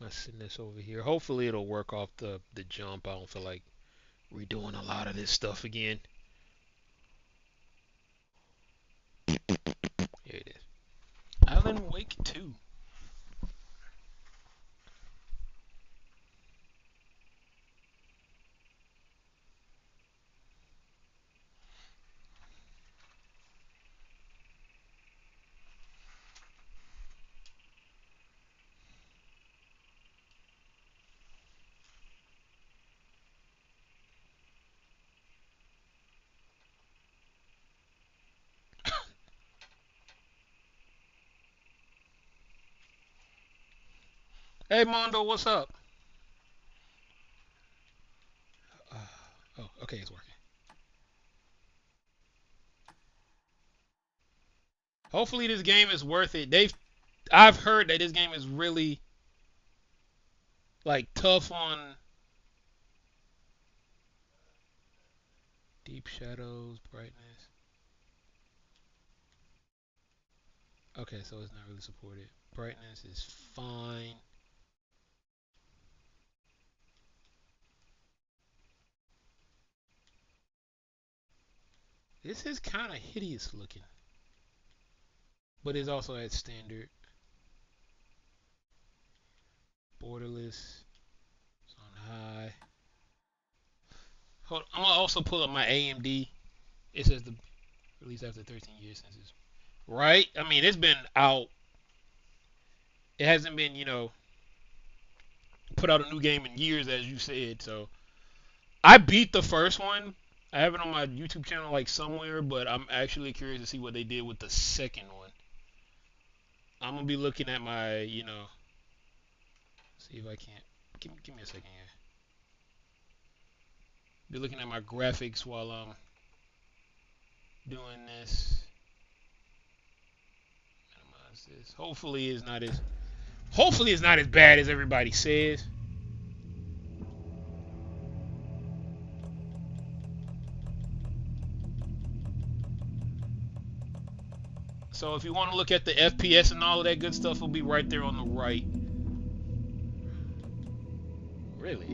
Let's send this over here. Hopefully it'll work off the jump. I don't feel like redoing a lot of this stuff again. Here it is. Alan Wake 2. Hey Mondo, what's up? Uh, oh, okay, it's working. Hopefully this game is worth it. I've heard that this game is really like tough on deep shadows, brightness. Okay, so it's not really supported. Brightness is fine. This is kind of hideous looking, but it's also at standard. Borderless. It's on high. Hold, I'm gonna also pull up my AMD. It says the release after 13 years since it's right. I mean, it's been out. It hasn't been, put out a new game in years, as you said. So I beat the first one. I have it on my YouTube channel like somewhere, but I'm actually curious to see what they did with the second one. I'm gonna be looking at my, see if I can't. Give me a second here. Be looking at my graphics while I'm doing this. Minimize this. Hopefully it's not as bad as everybody says. So if you want to look at the FPS and all of that good stuff, it'll be right there on the right. Really?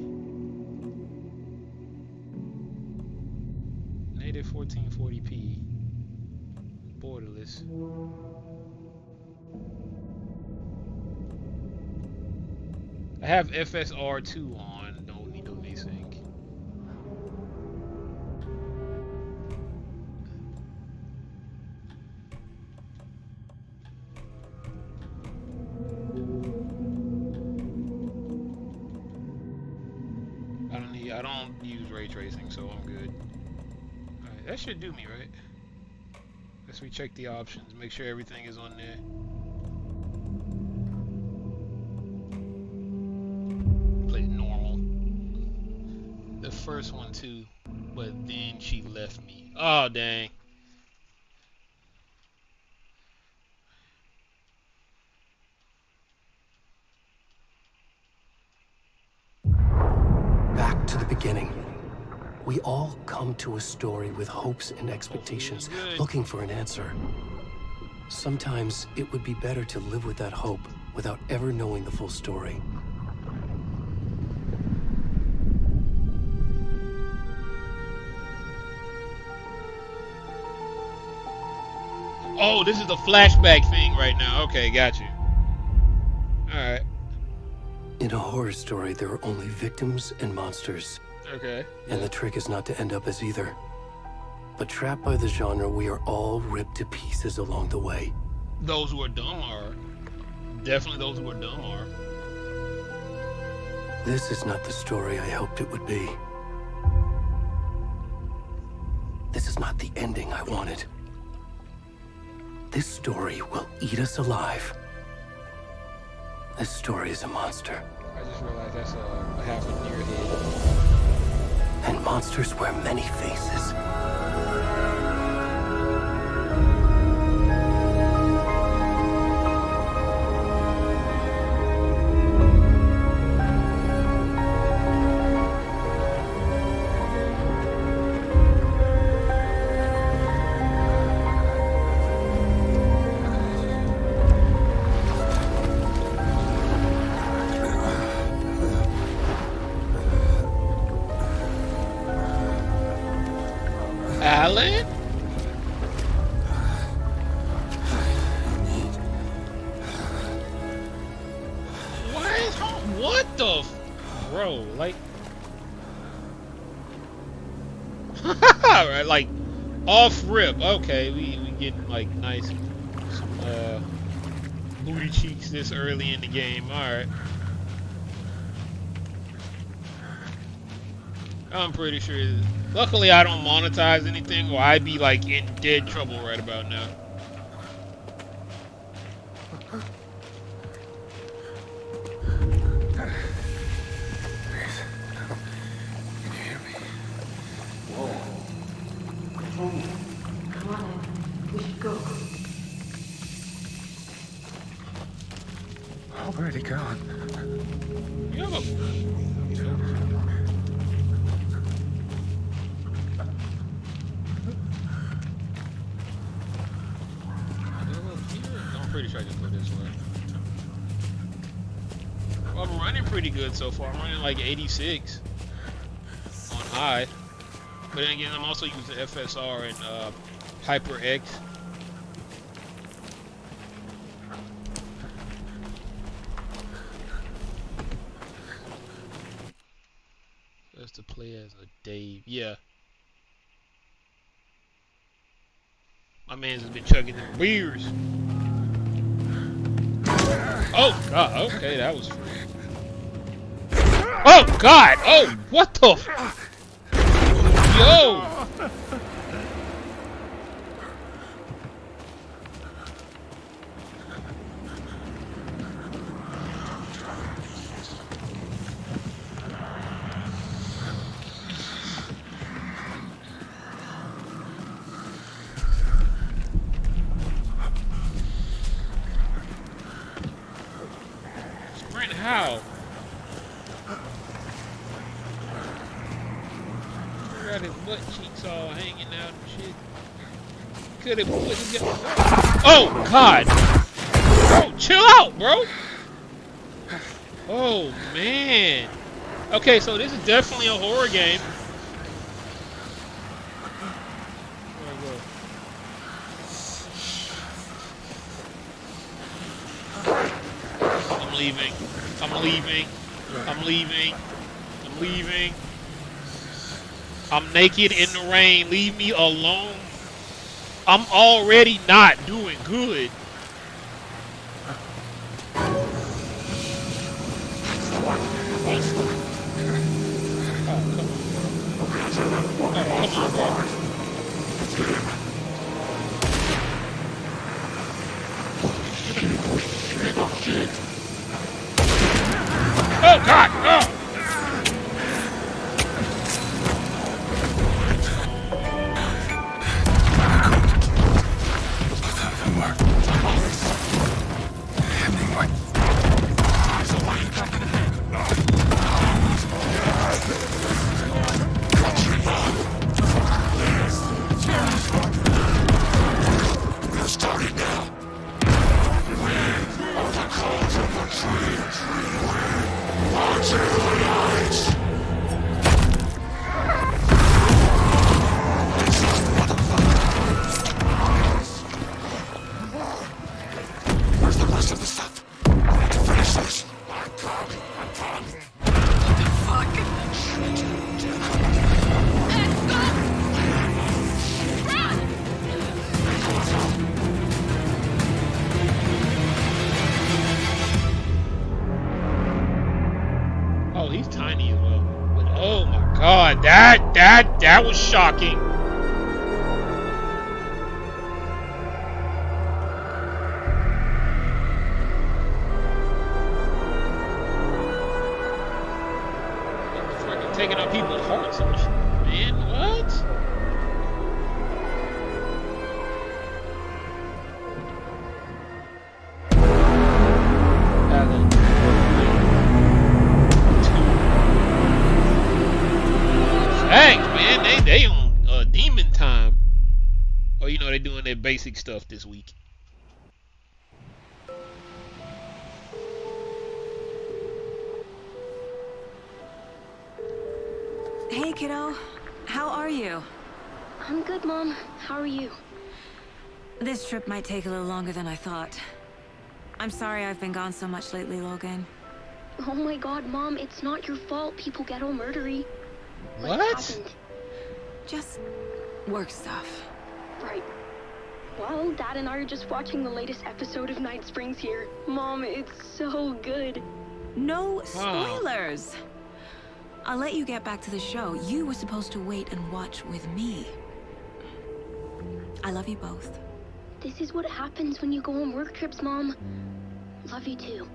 Native 1440p. Borderless. I have FSR2 on. Don't need to VSync. I don't use ray tracing, so I'm good. Alright, that should do me, right? Let's recheck the options, make sure everything is on there. Play normal. The first one too, but then she left me. Oh dang. Back to the beginning. We all come to a story with hopes and expectations, looking for an answer. Sometimes it would be better to live with that hope without ever knowing the full story. Oh, this is the flashback thing right now. Okay, got you. Alright. In a horror story, there are only victims and monsters. Okay. And the trick is not to end up as either. But trapped by the genre, we are all ripped to pieces along the way. Those who are dumb are. Definitely those who are dumb are. This is not the story I hoped it would be. This is not the ending I wanted. This story will eat us alive. This story is a monster. I just realized that's a half a deer head. And monsters wear many faces. the bro, like right, like off rip. Okay, we getting like nice some booty cheeks this early in the game. Alright. I'm pretty sure. Luckily I don't monetize anything or I'd be like in dead trouble right about now. Come on in. We should go. Already gone. You have a... I'm pretty sure I just go this way. Well, I'm running pretty good so far. I'm running like 86 on high. But then again, I'm also using FSR and HyperX. That's to play as a Dave. Yeah. My man's has been chugging them beers. Oh, God. Okay, that was free. Oh, God. Oh, what the f... Yo! Sprint how? Got his butt cheeks all hanging out and shit. Could have put him down. Oh God! Bro, chill out, bro. Oh man. Okay, so this is definitely a horror game. I'm leaving. I'm leaving. I'm leaving. I'm leaving. I'm naked in the rain. Leave me alone. I'm already not doing good. Oh God! Oh. Oh, he's tiny as well. But oh my God, that was shocking. Freaking taking out people's hearts and shit. Man, what? Thanks, man. They on demon time. Or you know they doing their basic stuff this week. Hey, kiddo. How are you? I'm good, Mom. How are you? This trip might take a little longer than I thought. I'm sorry I've been gone so much lately, Logan. Oh my god, Mom, it's not your fault people get all murdery. What? happened? Just work stuff. Right. Well, Dad and I are just watching the latest episode of Night Springs here. Mom, it's so good. No spoilers. I'll let you get back to the show. You were supposed to wait and watch with me. I love you both. This is what happens when you go on work trips, Mom. Love you too.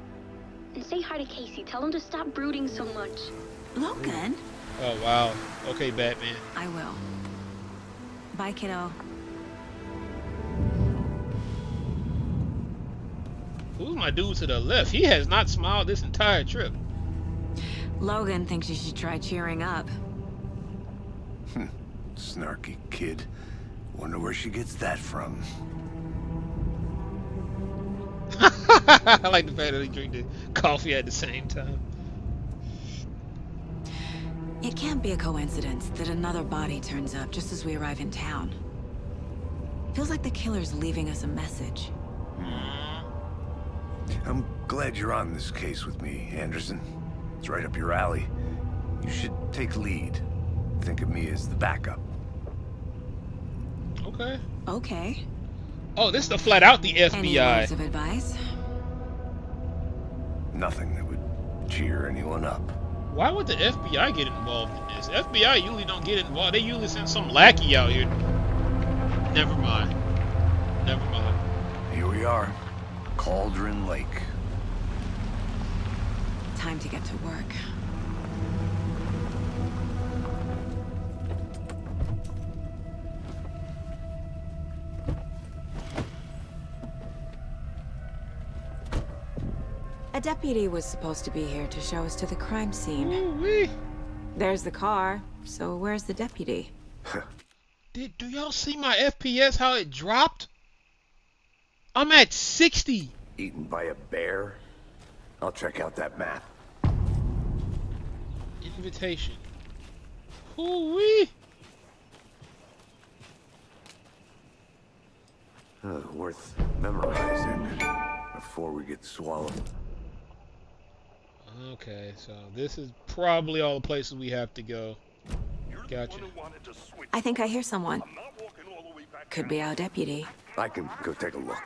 And say hi to Casey. Tell him to stop brooding so much. Logan? Oh, wow. Okay, Batman. I will. Bye, kiddo. Who's my dude to the left? He has not smiled this entire trip. Logan thinks you should try cheering up. Snarky kid. Wonder where she gets that from. I like the fact that they drink the coffee at the same time. It can't be a coincidence that another body turns up just as we arrive in town. Feels like the killer's leaving us a message. I'm glad you're on this case with me, Anderson. It's right up your alley. You should take lead. Think of me as the backup. Okay. Okay. Oh, this is the flat out the Any FBI. words of advice? Nothing that would cheer anyone up. Why would the FBI get involved in this? FBI usually don't get involved. They usually send some lackey out here. Never mind. Never mind. Here we are. Cauldron Lake. Time to get to work. A deputy was supposed to be here to show us to the crime scene. Ooh-wee. There's the car, so where's the deputy? Do y'all see my FPS, how it dropped? I'm at 60. Eaten by a bear? I'll check out that map. Invitation. Ooh-wee. Worth memorizing before we get swallowed. Okay, so this is probably all the places we have to go. Gotcha. I think I hear someone. Could be our deputy. I can go take a look.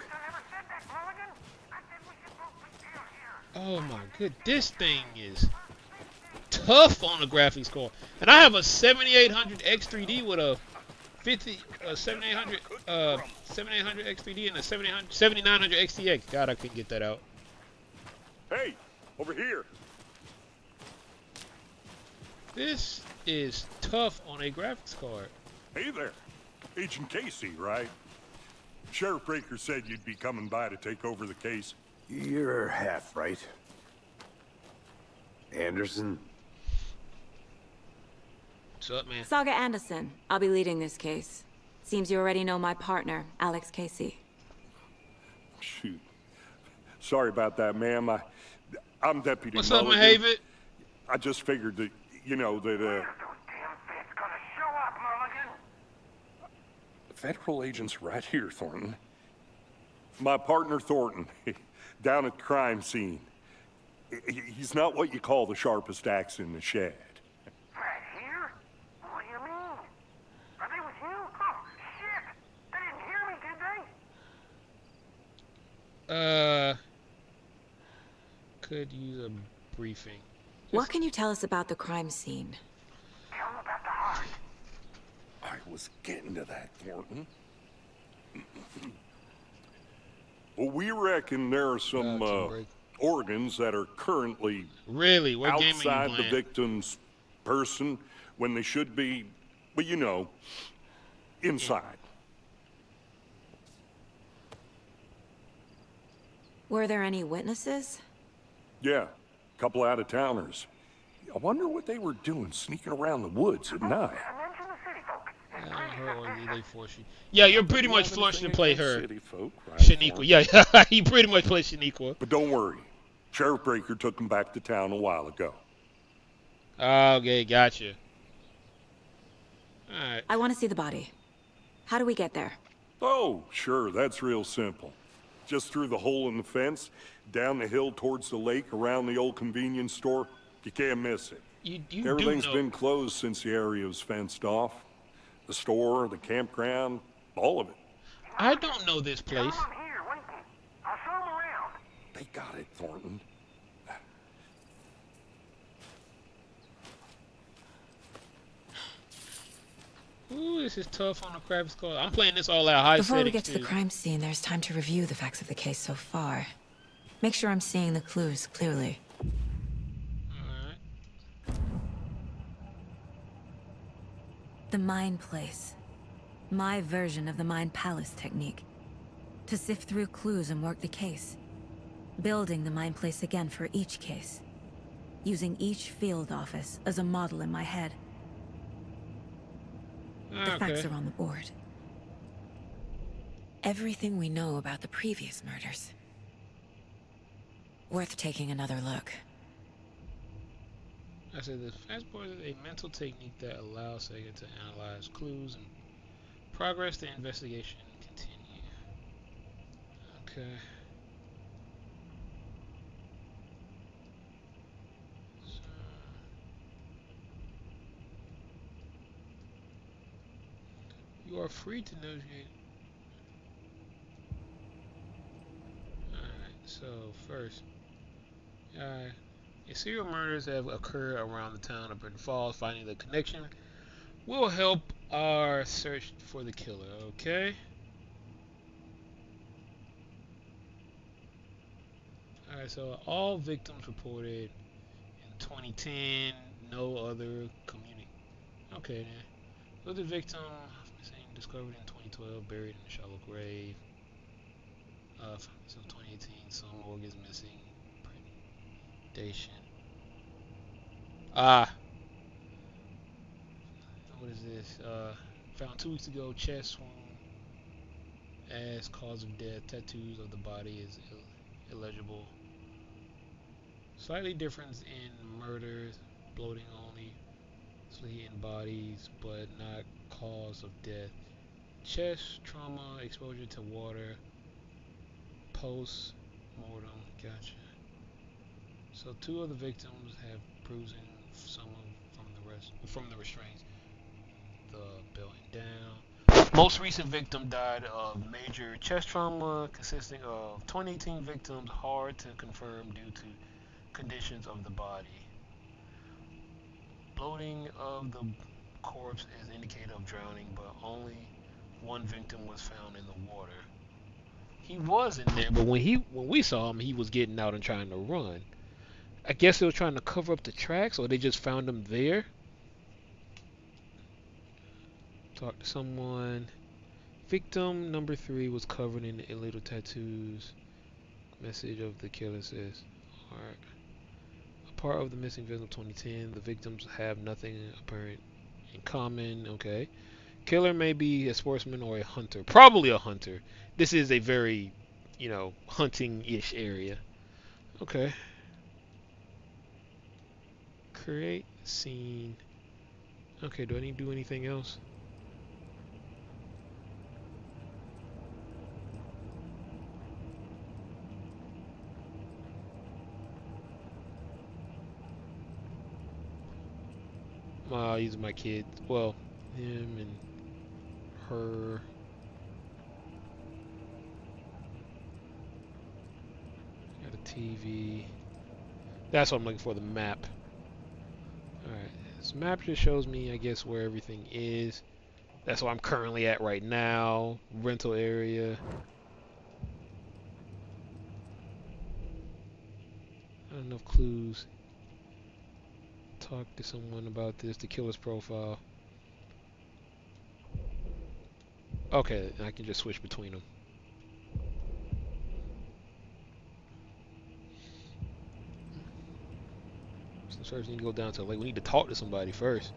Oh my good, this thing is tough on the graphics card. And I have a 7800 X3D with a 7800 X3D and a 7900 XTX. God, I couldn't get that out. Hey, over here. This is tough on a graphics card. Hey there. Agent Casey, right? Sheriff Breaker said you'd be coming by to take over the case. You're half right. Anderson? What's up, man? Saga Anderson. I'll be leading this case. Seems you already know my partner, Alex Casey. Shoot. Sorry about that, ma'am. I'm Deputy What's up, Mulligan. Mahavid? I just figured that, Federal agents right here, Thornton. my partner Thornton, down at the crime scene. He's not what you call the sharpest axe in the shed. Right here? What do you mean? Are they with you? Oh, shit! They didn't hear me, did they? Could use a briefing. What can you tell us about the crime scene? Tell them about the heart. I was getting to that, Thornton. Well, we reckon there are some organs that are currently Really? What game are you outside the playing? victim's person when they should be, well, you know, inside. Were there any witnesses? Yeah, a couple out-of-towners. I wonder what they were doing sneaking around the woods at night. Mention the city folk. Her or they force you. Yeah, you're pretty much forced to play her. City folk, right, Shaniqua. Thornton? Yeah, he pretty much plays Shaniqua. But don't worry. Sheriff Breaker took him back to town a while ago. Okay, gotcha. Alright. I want to see the body. How do we get there? Oh, sure, that's real simple. Just through the hole in the fence, down the hill towards the lake, around the old convenience store. You can't miss it. You Everything's do know. been closed since the area was fenced off. The store, the campground, all of it. I don't know this place. Come on here, wait. I'll show 'em around. They got it, Thornton. Ooh, this is tough on the craft score. I'm playing this all out high Before we settings get to the too. crime scene, there's time to review the facts of the case so far. Make sure I'm seeing the clues clearly. Alright. The Mind Place. My version of the Mind Palace technique. To sift through clues and work the case. Building the Mind Place again for each case. Using each field office as a model in my head. The facts are on the board. Everything we know about the previous murders. Worth taking another look. I said the fast board is a mental technique that allows Sega to analyze clues and progress the investigation continue. Okay. So, you are free to negotiate. Alright, so first, serial murders have occurred around the town of Britain Falls. Finding the connection will help our search for the killer, okay? Alright, so all victims reported in 2010, no other community. Okay then. So the victim missing, discovered in 2012, buried in a shallow grave. So 2018, some organs missing. Predation. What is this? Found 2 weeks ago, chest wound as cause of death. Tattoos of the body is illegible. Slightly difference in murders, bloating only, in bodies, but not cause of death. Chest trauma, exposure to water, post-mortem. Gotcha. So 2 of the victims have bruising, some from the restraints. The building down. Most recent victim died of major chest trauma, consisting of 2018 victims. Hard to confirm due to conditions of the body. Bloating of the corpse is indicative of drowning, but only 1 victim was found in the water. He was in there, but when we saw him, he was getting out and trying to run. I guess they were trying to cover up the tracks, or they just found him there. Talk to someone. Victim number 3 was covered in illegal tattoos. Message of the killer says, alright. A part of the missing victim 2010. The victims have nothing apparent in common. Okay. Killer may be a sportsman or a hunter. Probably a hunter. This is a very, hunting-ish area. Okay. Create scene. Okay, do I need to do anything else? These are my kids. Well, him and her. Got a TV. That's what I'm looking for, the map. Alright, this map just shows me, I guess, where everything is. That's where I'm currently at right now. Rental area. Not enough clues. Talk to someone about this, the killer's profile. Okay, I can just switch between them. So first we need to go down to the lake. We need to talk to somebody first.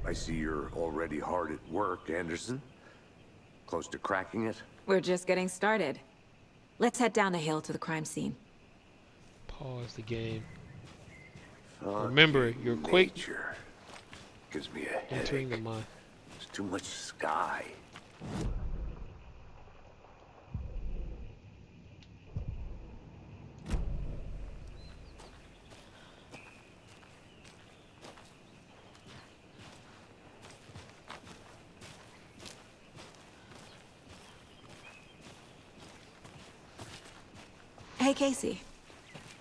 I see you're already hard at work, Anderson. Close to cracking it? We're just getting started. Let's head down the hill to the crime scene. Pause the game. Remember, you're quick Gives me a entering the headache. mind. It's Too much sky. Hey, Casey.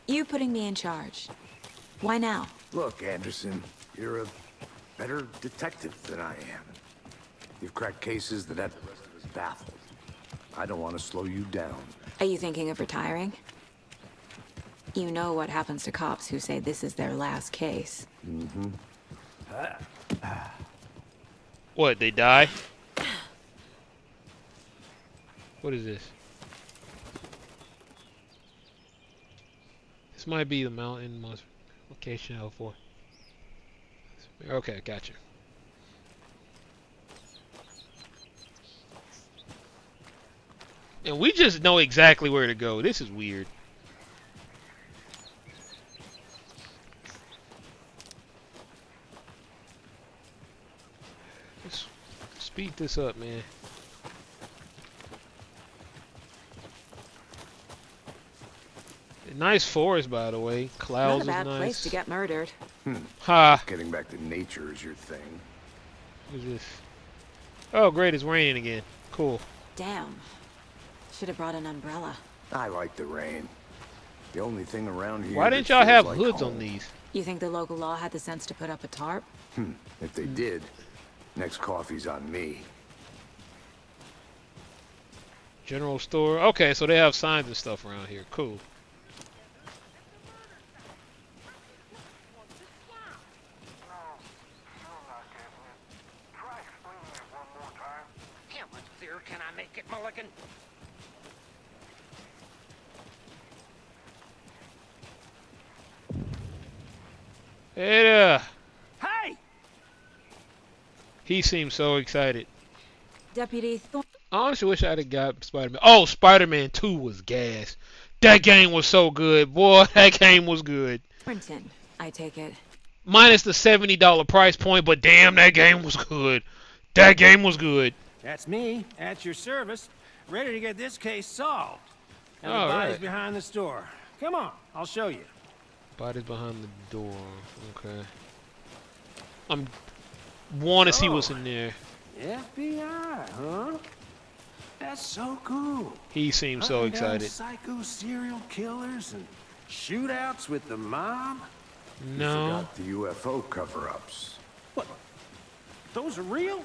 You putting me in charge. Why now? Look, Anderson, you're a better detective than I am. You've cracked cases that have the rest of us baffled. I don't want to slow you down. Are you thinking of retiring? You know what happens to cops who say this is their last case. Mm-hmm. What, they die? What is this? This might be the mountain most location L4. Okay, gotcha. And we just know exactly where to go. This is weird. Let's speed this up, man. Nice forest, by the way. Clouds Not a is bad nice. place to get murdered. Ha! Getting back to nature is your thing. What is this? Oh, great, it's raining again. Cool. Damn. Should have brought an umbrella. I like the rain. The only thing around here. Why that didn't y'all feels have like hoods home. on these? You think the local law had the sense to put up a tarp? If they did, next coffee's on me. General store. Okay, so they have signs and stuff around here. Cool. Try explaining it one more time. How much clearer can I make it, Mulligan? Hey there. Hey! He seems so excited. Deputy Thornton. I honestly wish I'd have got Spider-Man. Oh, Spider-Man 2 was gas. That game was so good. Boy, that game was good. I take it. Minus the $70 price point, but damn, that game was good. That game was good. That's me, at your service, ready to get this case solved. And the All body's right. behind the store. Come on, I'll show you. Body's behind the door. Okay. I'm want to see what's in there. FBI, huh? That's so cool. He seems so Hunting down excited. Psycho serial killers and shootouts with the mob. No. Forgot the UFO cover-ups. What? Those are real?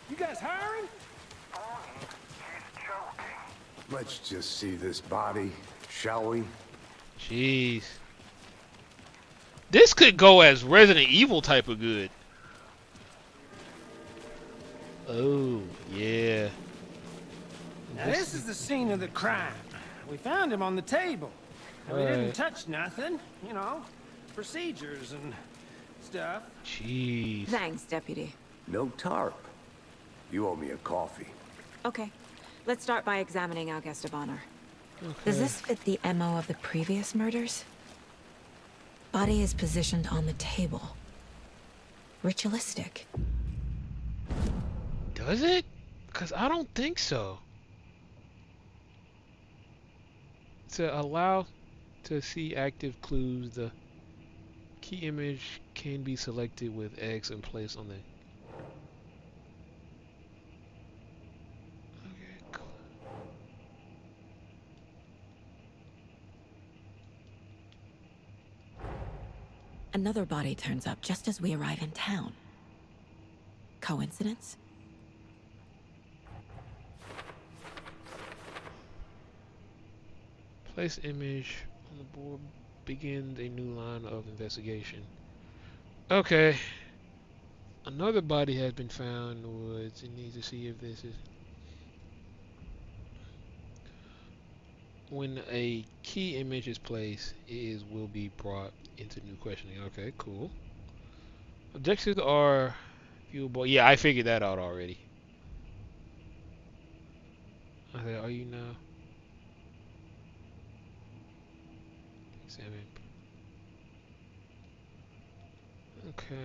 You guys hiring? Let's just see this body, shall we? Jeez. This could go as Resident Evil type of good. Oh, yeah. Now this is the scene of the crime. We found him on the table. And we didn't Right. touch nothing, you know, procedures and stuff. Jeez. Thanks, Deputy. No tarp. You owe me a coffee. Okay. Let's start by examining our guest of honor. Okay. Does this fit the MO of the previous murders? Body is positioned on the table. Ritualistic. Does it? Because I don't think so. To allow to see active clues, the key image can be selected with X and placed on the... Okay, cool. Another body turns up just as we arrive in town. Coincidence? Place image on the board. Begins a new line of investigation. Okay. Another body has been found in the woods. It needs to see if this is... When a key image is placed, it will be brought into new questioning. Okay, cool. Objectives are viewable. Yeah, I figured that out already. Okay, are you now? Examine. Okay.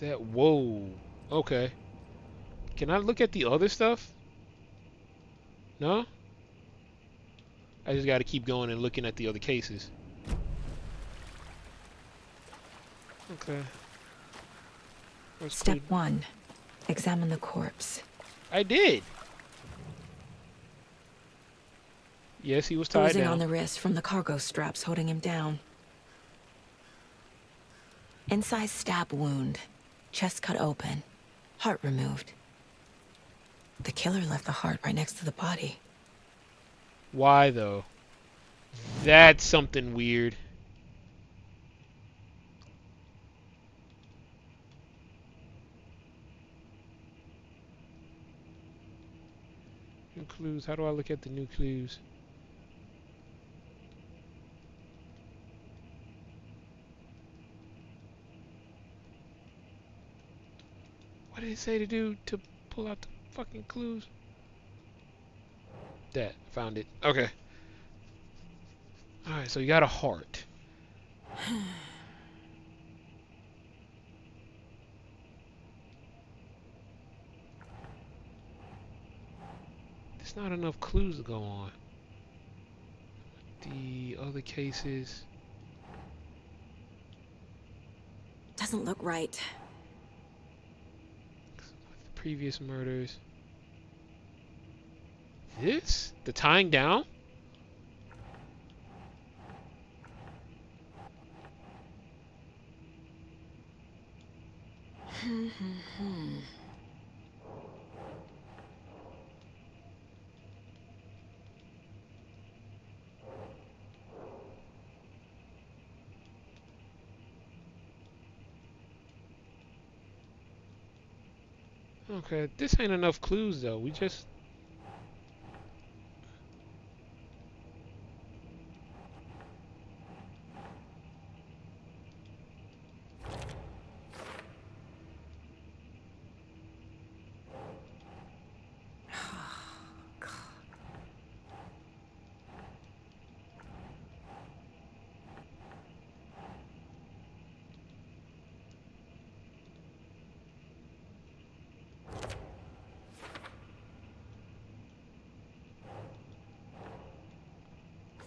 that? Whoa. Okay. Can I look at the other stuff? No? I just gotta keep going and looking at the other cases. Okay. Step 1. Examine the corpse. I did. Yes, he was tied Bruising down. on the wrist from the cargo straps holding him down. Incised stab wound. Chest cut open. Heart removed. The killer left the heart right next to the body. Why though? That's something weird. New clues. How do I look at the new clues? What did it say to do to pull out the fucking clues? That. Found it. Okay. Alright, so you got a heart. There's not enough clues to go on. The other cases. Doesn't look right. Previous murders. This? The tying down? Okay, this ain't enough clues though. We just...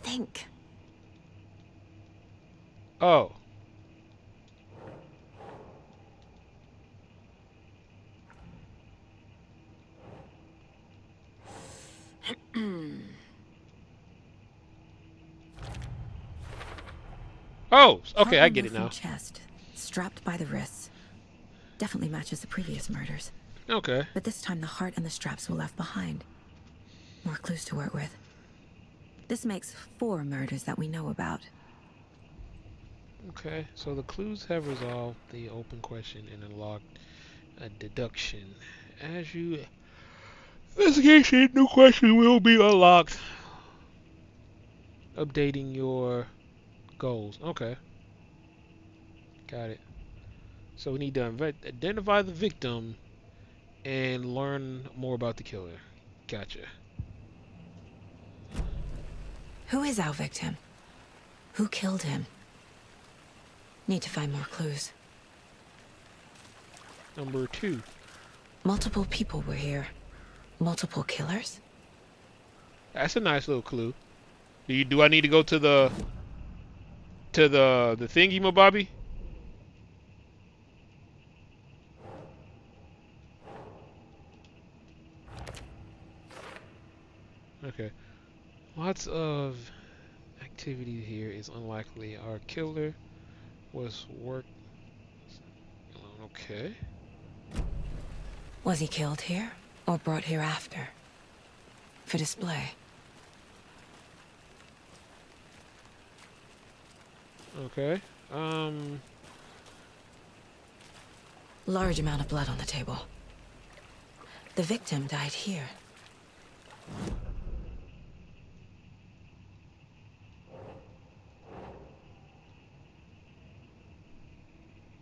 Think. Oh. Oh, okay, I get it now. Chest, strapped by the wrists. Definitely matches the previous murders. Okay. But this time the heart and the straps were left behind. More clues to work with. This makes 4 murders that we know about. Okay, so the clues have resolved the open question and unlocked a deduction. As you investigation, new question will be unlocked. Updating your goals. Okay. Got it. So we need to identify the victim and learn more about the killer. Gotcha. Who is our victim? Who killed him? Need to find more clues. Number 2. Multiple people were here. Multiple killers? That's a nice little clue. Do I need to go to the thingy, my Bobby? Okay. Lots of activity here is unlikely. Our killer was work. Okay. Was he killed here or brought here after? For display? Okay. Large amount of blood on the table. The victim died here.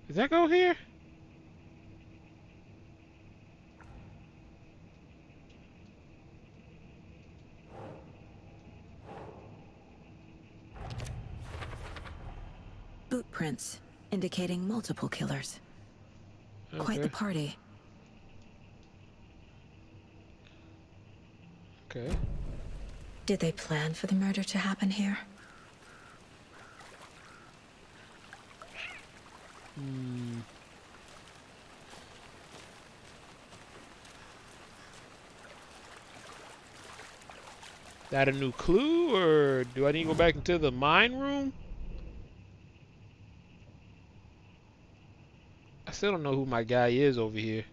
Does that go here? Boot prints indicating multiple killers. Quite the party. Okay. Did they plan for the murder to happen here? That a new clue, or do I need to go back into the mine room? I still don't know who my guy is over here.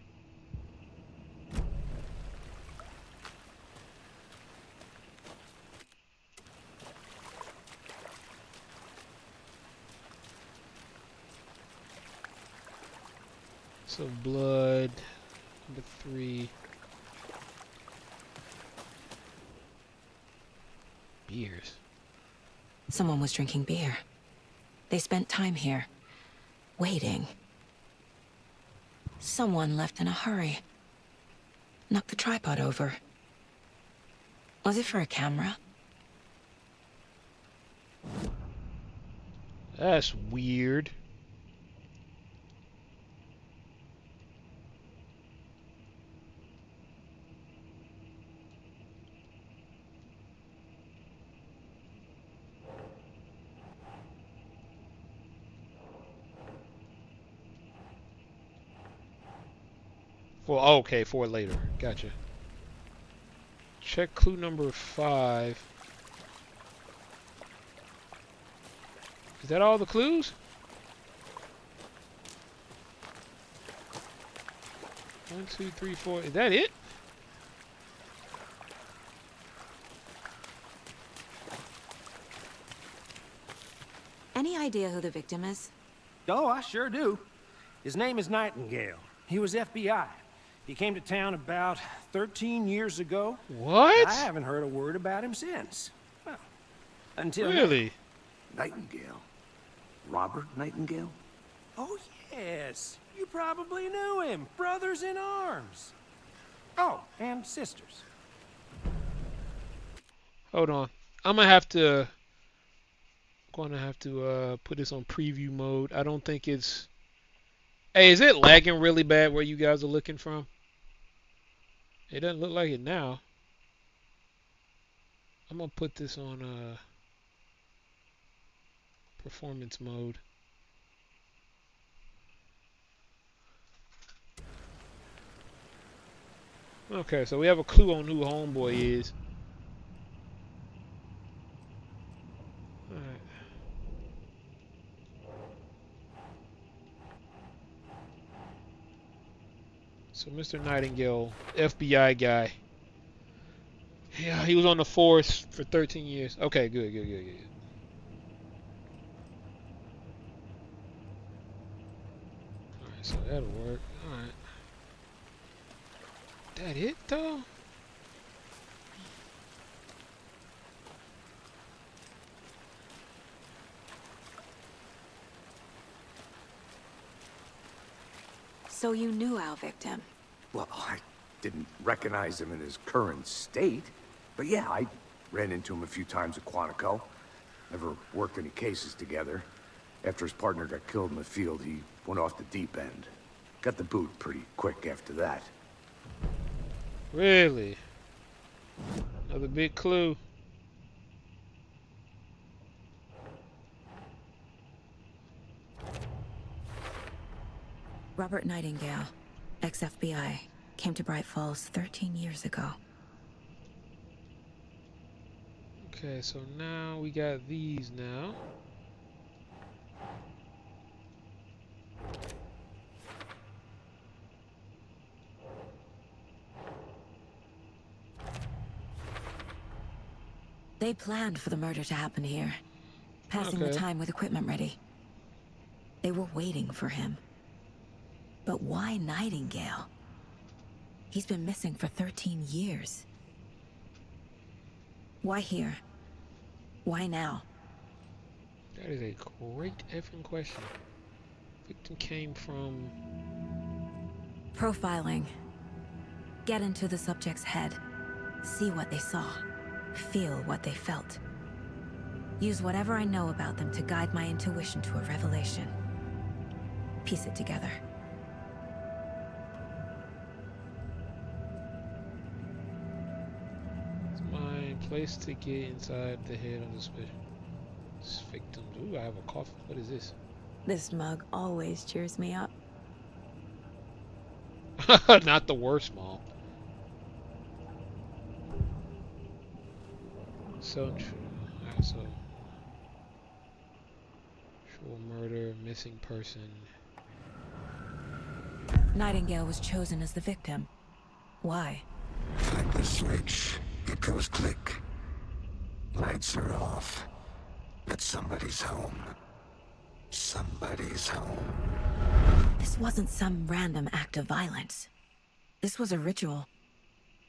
So blood, number 3. Beers. Someone was drinking beer. They spent time here, waiting. Someone left in a hurry. Knocked the tripod over. Was it for a camera? That's weird. Well, okay, 4 later. Gotcha. Check clue number 5. Is that all the clues? 1, 2, 3, 4. Is that it? Any idea who the victim is? Oh, I sure do. His name is Nightingale. He was FBI. He came to town about 13 years ago. What? I haven't heard a word about him since. Well, until Really? Nightingale? Robert Nightingale? Oh, yes. You probably knew him. Brothers in arms. Oh, and sisters. Hold on. I'm gonna have to put this on preview mode. I don't think it's. Hey, is it lagging really bad where you guys are looking from? It doesn't look like it now. I'm gonna put this on performance mode. Okay, so we have a clue on who Homeboy is. Alright. So Mr. Nightingale, FBI guy. Yeah, he was on the force for 13 years. Okay, good. Alright, so that'll work. Alright. That it though? So you knew our victim? Well, I didn't recognize him in his current state. But yeah, I ran into him a few times at Quantico. Never worked any cases together. After his partner got killed in the field, he went off the deep end. Got the boot pretty quick after that. Really? Another big clue. Robert Nightingale, ex-FBI, came to Bright Falls 13 years ago. Okay, so now we got these now. They planned for the murder to happen here, passing the time with equipment ready. They were waiting for him. But why Nightingale? He's been missing for 13 years. Why here? Why now? That is a great effing question. Victim came from... Profiling. Get into the subject's head. See what they saw. Feel what they felt. Use whatever I know about them to guide my intuition to a revelation. Piece it together. Place to get inside the head of the special victim. Ooh, I have a coffin. What is this? This mug always cheers me up. Not the worst, Mom. So true. Alright, so actual murder, missing person. Nightingale was chosen as the victim. Why? Flip the switch. It goes click. Lights are off. But somebody's home. Somebody's home. This wasn't some random act of violence. This was a ritual.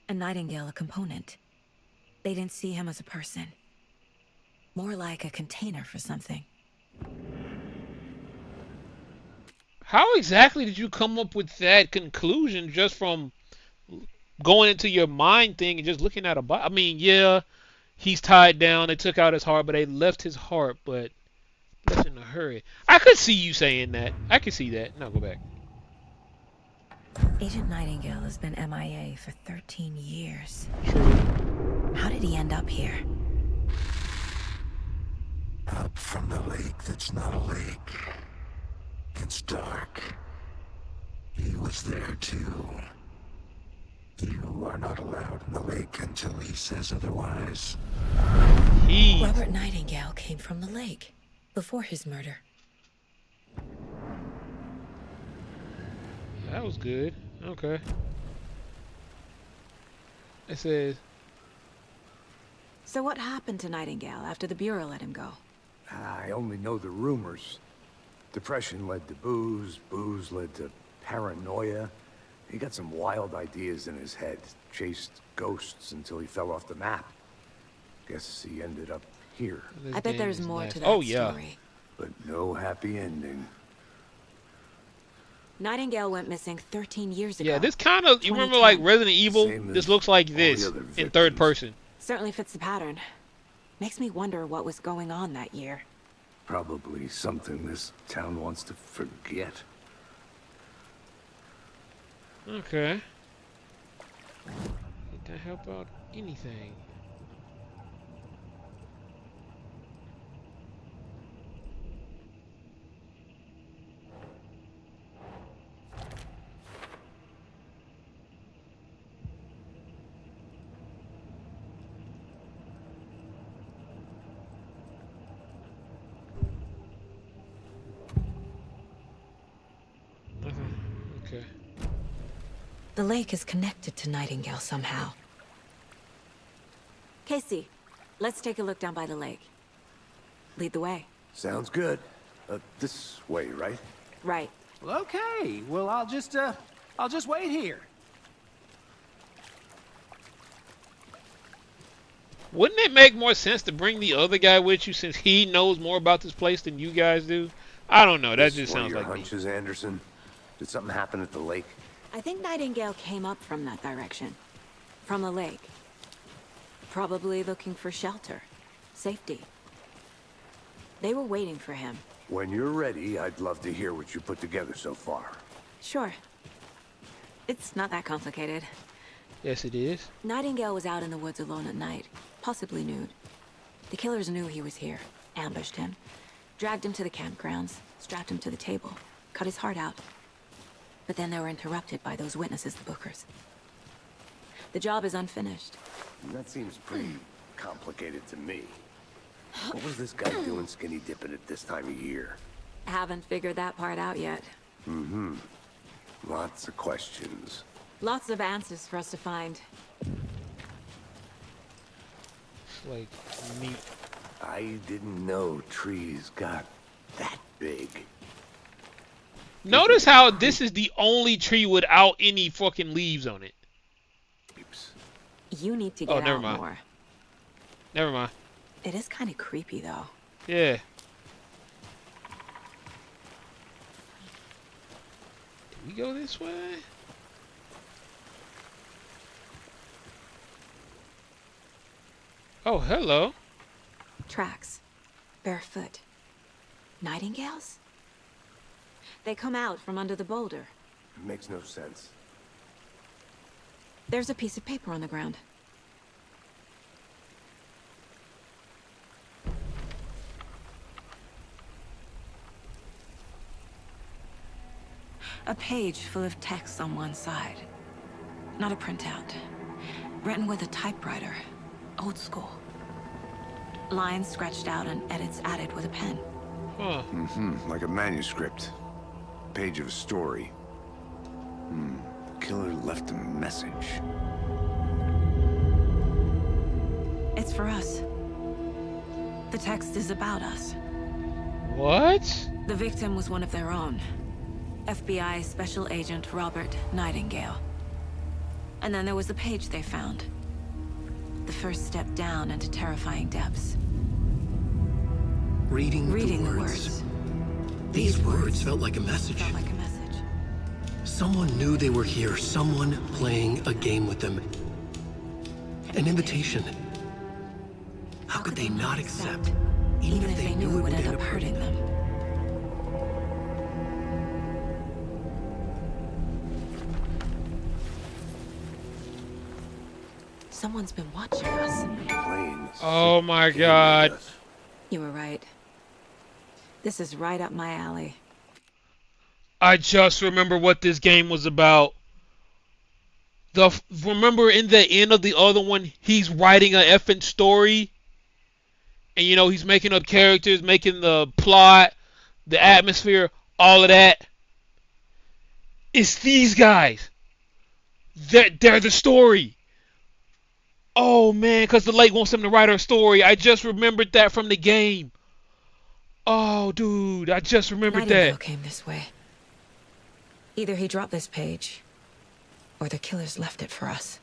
And Nightingale a component. They didn't see him as a person. More like a container for something. How exactly did you come up with that conclusion just from going into your mind thing and just looking at a body? I mean, yeah, he's tied down. They took out his heart, but they left his heart, but left in a hurry. I could see you saying that. I could see that. Now go back. Agent Nightingale has been MIA for 13 years. True. How did he end up here? Up from the lake that's not a lake. It's dark. He was there too. You are not allowed in the lake until he says otherwise. Robert Nightingale came from the lake before his murder. That was good. Okay. It says. So what happened to Nightingale after the Bureau let him go? I only know the rumors. Depression led to booze, booze led to paranoia. He got some wild ideas in his head, chased ghosts until he fell off the map. Guess he ended up here. I bet there's more to that story. But no happy ending. Nightingale went missing 13 years ago. Yeah, this kind of, you remember like Resident Evil? This looks like this in third person. Certainly fits the pattern. Makes me wonder what was going on that year. Probably something this town wants to forget. Okay. Did that help out anything? Okay. The lake is connected to Nightingale somehow. Casey, let's take a look down by the lake. Lead the way. Sounds good. This way, right? Right. Well, okay. Well, I'll just wait here. Wouldn't it make more sense to bring the other guy with you since he knows more about this place than you guys do? I don't know. That just sounds like me. Hunches, Anderson? Did something happen at the lake? I think Nightingale came up from that direction. From the lake. Probably looking for shelter. Safety. They were waiting for him. When you're ready, I'd love to hear what you put together so far. Sure. It's not that complicated. Yes, it is. Nightingale was out in the woods alone at night, possibly nude. The killers knew he was here, ambushed him, dragged him to the campgrounds, strapped him to the table, cut his heart out. But then they were interrupted by those witnesses, the Bookers. The job is unfinished. That seems pretty complicated to me. What was this guy doing skinny dipping at this time of year? Haven't figured that part out yet. Mm-hmm. Lots of questions. Lots of answers for us to find. It's like meat. I didn't know trees got that big. Notice how this is the only tree without any fucking leaves on it. You need to get out more. Never mind. It is kind of creepy, though. Yeah. Do we go this way? Oh, hello. Tracks. Barefoot. Nightingales? They come out from under the boulder. Makes no sense. There's a piece of paper on the ground. A page full of text on one side. Not a printout. Written with a typewriter. Old school. Lines scratched out and edits added with a pen. Huh. Like a manuscript. Page of a story. The killer left a message. It's for us. The text is about us. What? The victim was one of their own. FBI Special Agent Robert Nightingale. And then there was the page they found. The first step down into terrifying depths. Reading the words. These words felt like a message. Felt like a message. Someone knew they were here. Someone playing a game with them. An invitation. How could they not accept? Even if they knew it would end up hurting them. Someone's been watching us. Oh my God. You were right. This is right up my alley. I just remember what this game was about. Remember in the end of the other one, he's writing an effing story. And you know, he's making up characters, making the plot, the atmosphere, all of that. It's these guys. They're the story. Oh man, because the lake wants him to write her story. I just remembered that from the game. Oh dude, I just remembered Nightingale that. came this way. Either he dropped this page, or the killers left it for us.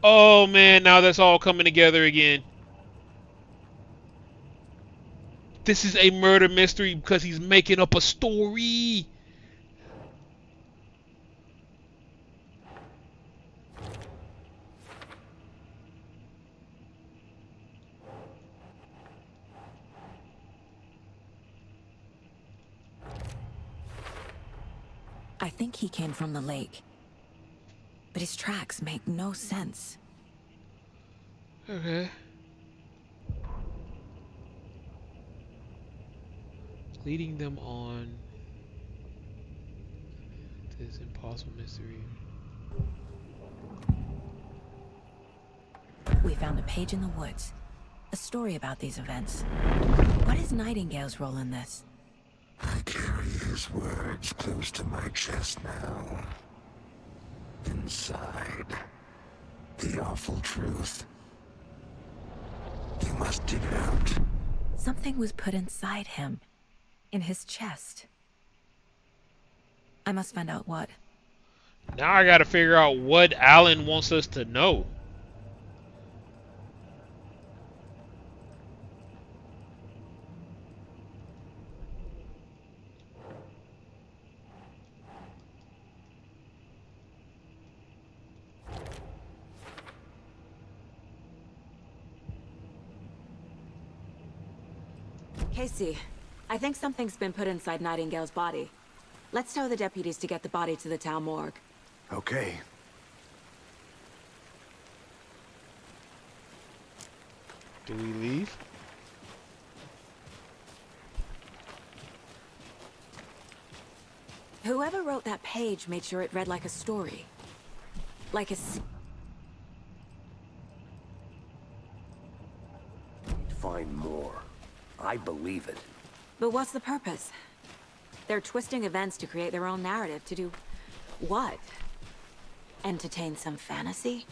Oh man, now that's all coming together again. This is a murder mystery because he's making up a story. I think he came from the lake. But his tracks make no sense. Okay. Leading them on to this impossible mystery. We found a page in the woods. A story about these events. What is Nightingale's role in this? I carry his words close to my chest now. Inside, the awful truth. You must dig it out. Something was put inside him. In his chest. I must find out what. Now I gotta figure out what Alan wants us to know. Casey, I think something's been put inside Nightingale's body. Let's tell the deputies to get the body to the town morgue. Okay. Do we leave? Whoever wrote that page made sure it read like a story. Like a... Find more. I believe it. But what's the purpose? They're twisting events to create their own narrative. To do what? Entertain some fantasy?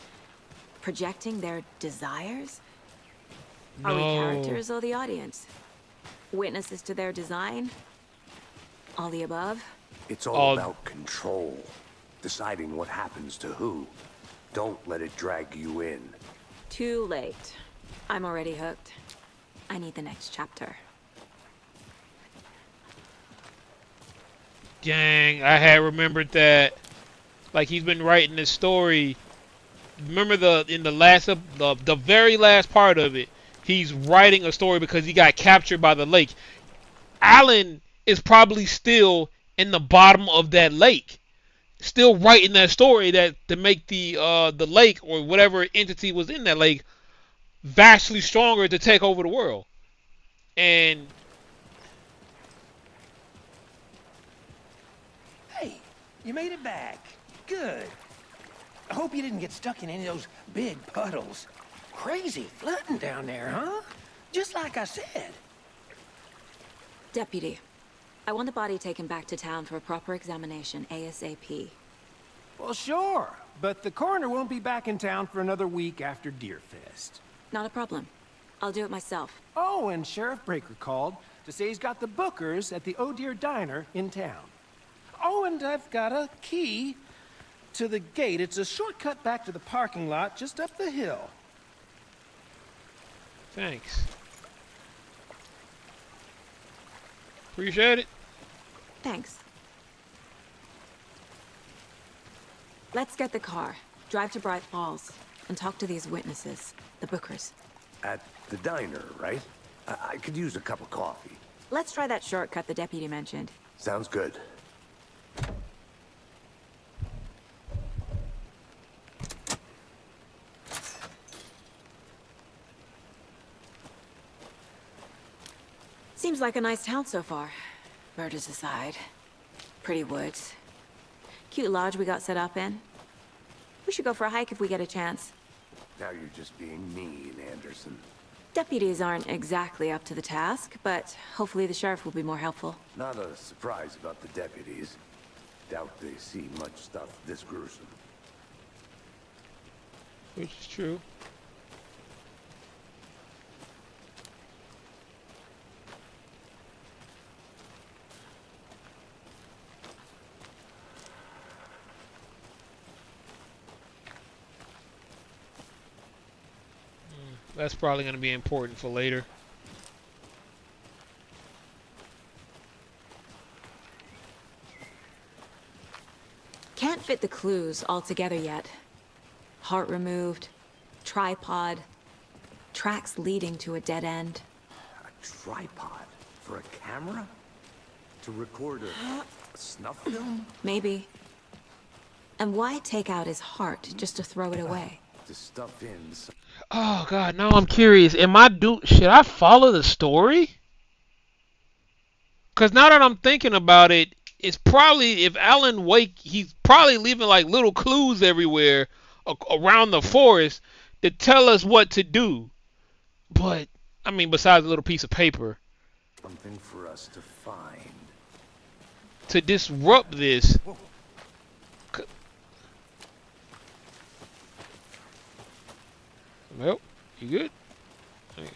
Projecting their desires? Are we characters or the audience? Witnesses to their design? All the above? It's all about control. Deciding what happens to who. Don't let it drag you in. Too late. I'm already hooked. I need the next chapter. Dang, I had remembered that. Like he's been writing this story. Remember the very last part of it, he's writing a story because he got captured by the lake. Alan is probably still in the bottom of that lake, still writing that story that to make the lake or whatever entity was in that lake vastly stronger to take over the world. And you made it back. Good. I hope you didn't get stuck in any of those big puddles. Crazy flooding down there, huh? Just like I said. Deputy, I want the body taken back to town for a proper examination, ASAP. Well, sure. But the coroner won't be back in town for another week after Deerfest. Not a problem. I'll do it myself. Oh, and Sheriff Breaker called to say he's got the Bookers at the Oh Deer Diner in town. Oh, and I've got a key to the gate. It's a shortcut back to the parking lot just up the hill. Thanks. Appreciate it. Thanks. Let's get the car, drive to Bright Falls, and talk to these witnesses, the Bookers. At the diner, right? I could use a cup of coffee. Let's try that shortcut the deputy mentioned. Sounds good. Seems like a nice town so far. Murders aside. Pretty woods. Cute lodge we got set up in. We should go for a hike if we get a chance. Now you're just being mean, Anderson. Deputies aren't exactly up to the task, but hopefully the sheriff will be more helpful. Not a surprise about the deputies. Doubt they see much stuff this gruesome. Which is true. That's probably going to be important for later. Can't fit the clues all together yet. Heart removed, tripod, tracks leading to a dead end. A tripod? For a camera? To record a snuff film? Maybe. And why take out his heart just to throw it away? To stuff in. Oh God, now I'm curious. Should I follow the story? Cause now that I'm thinking about it, it's probably if Alan Wake, he's probably leaving like little clues everywhere around the forest to tell us what to do. But I mean, besides a little piece of paper. Something for us to find. To disrupt this. Well, you good? Okay.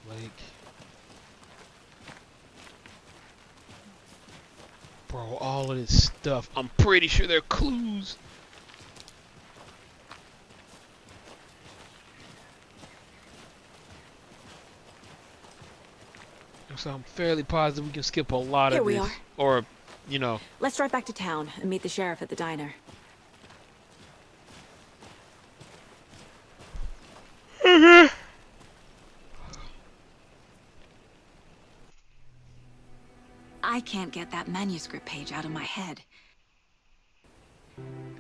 Like, bro, all of this stuff, I'm pretty sure they're clues. So I'm fairly positive we can skip a lot Here of this. we are. Or, you know. Let's drive back to town and meet the sheriff at the diner. I can't get that manuscript page out of my head.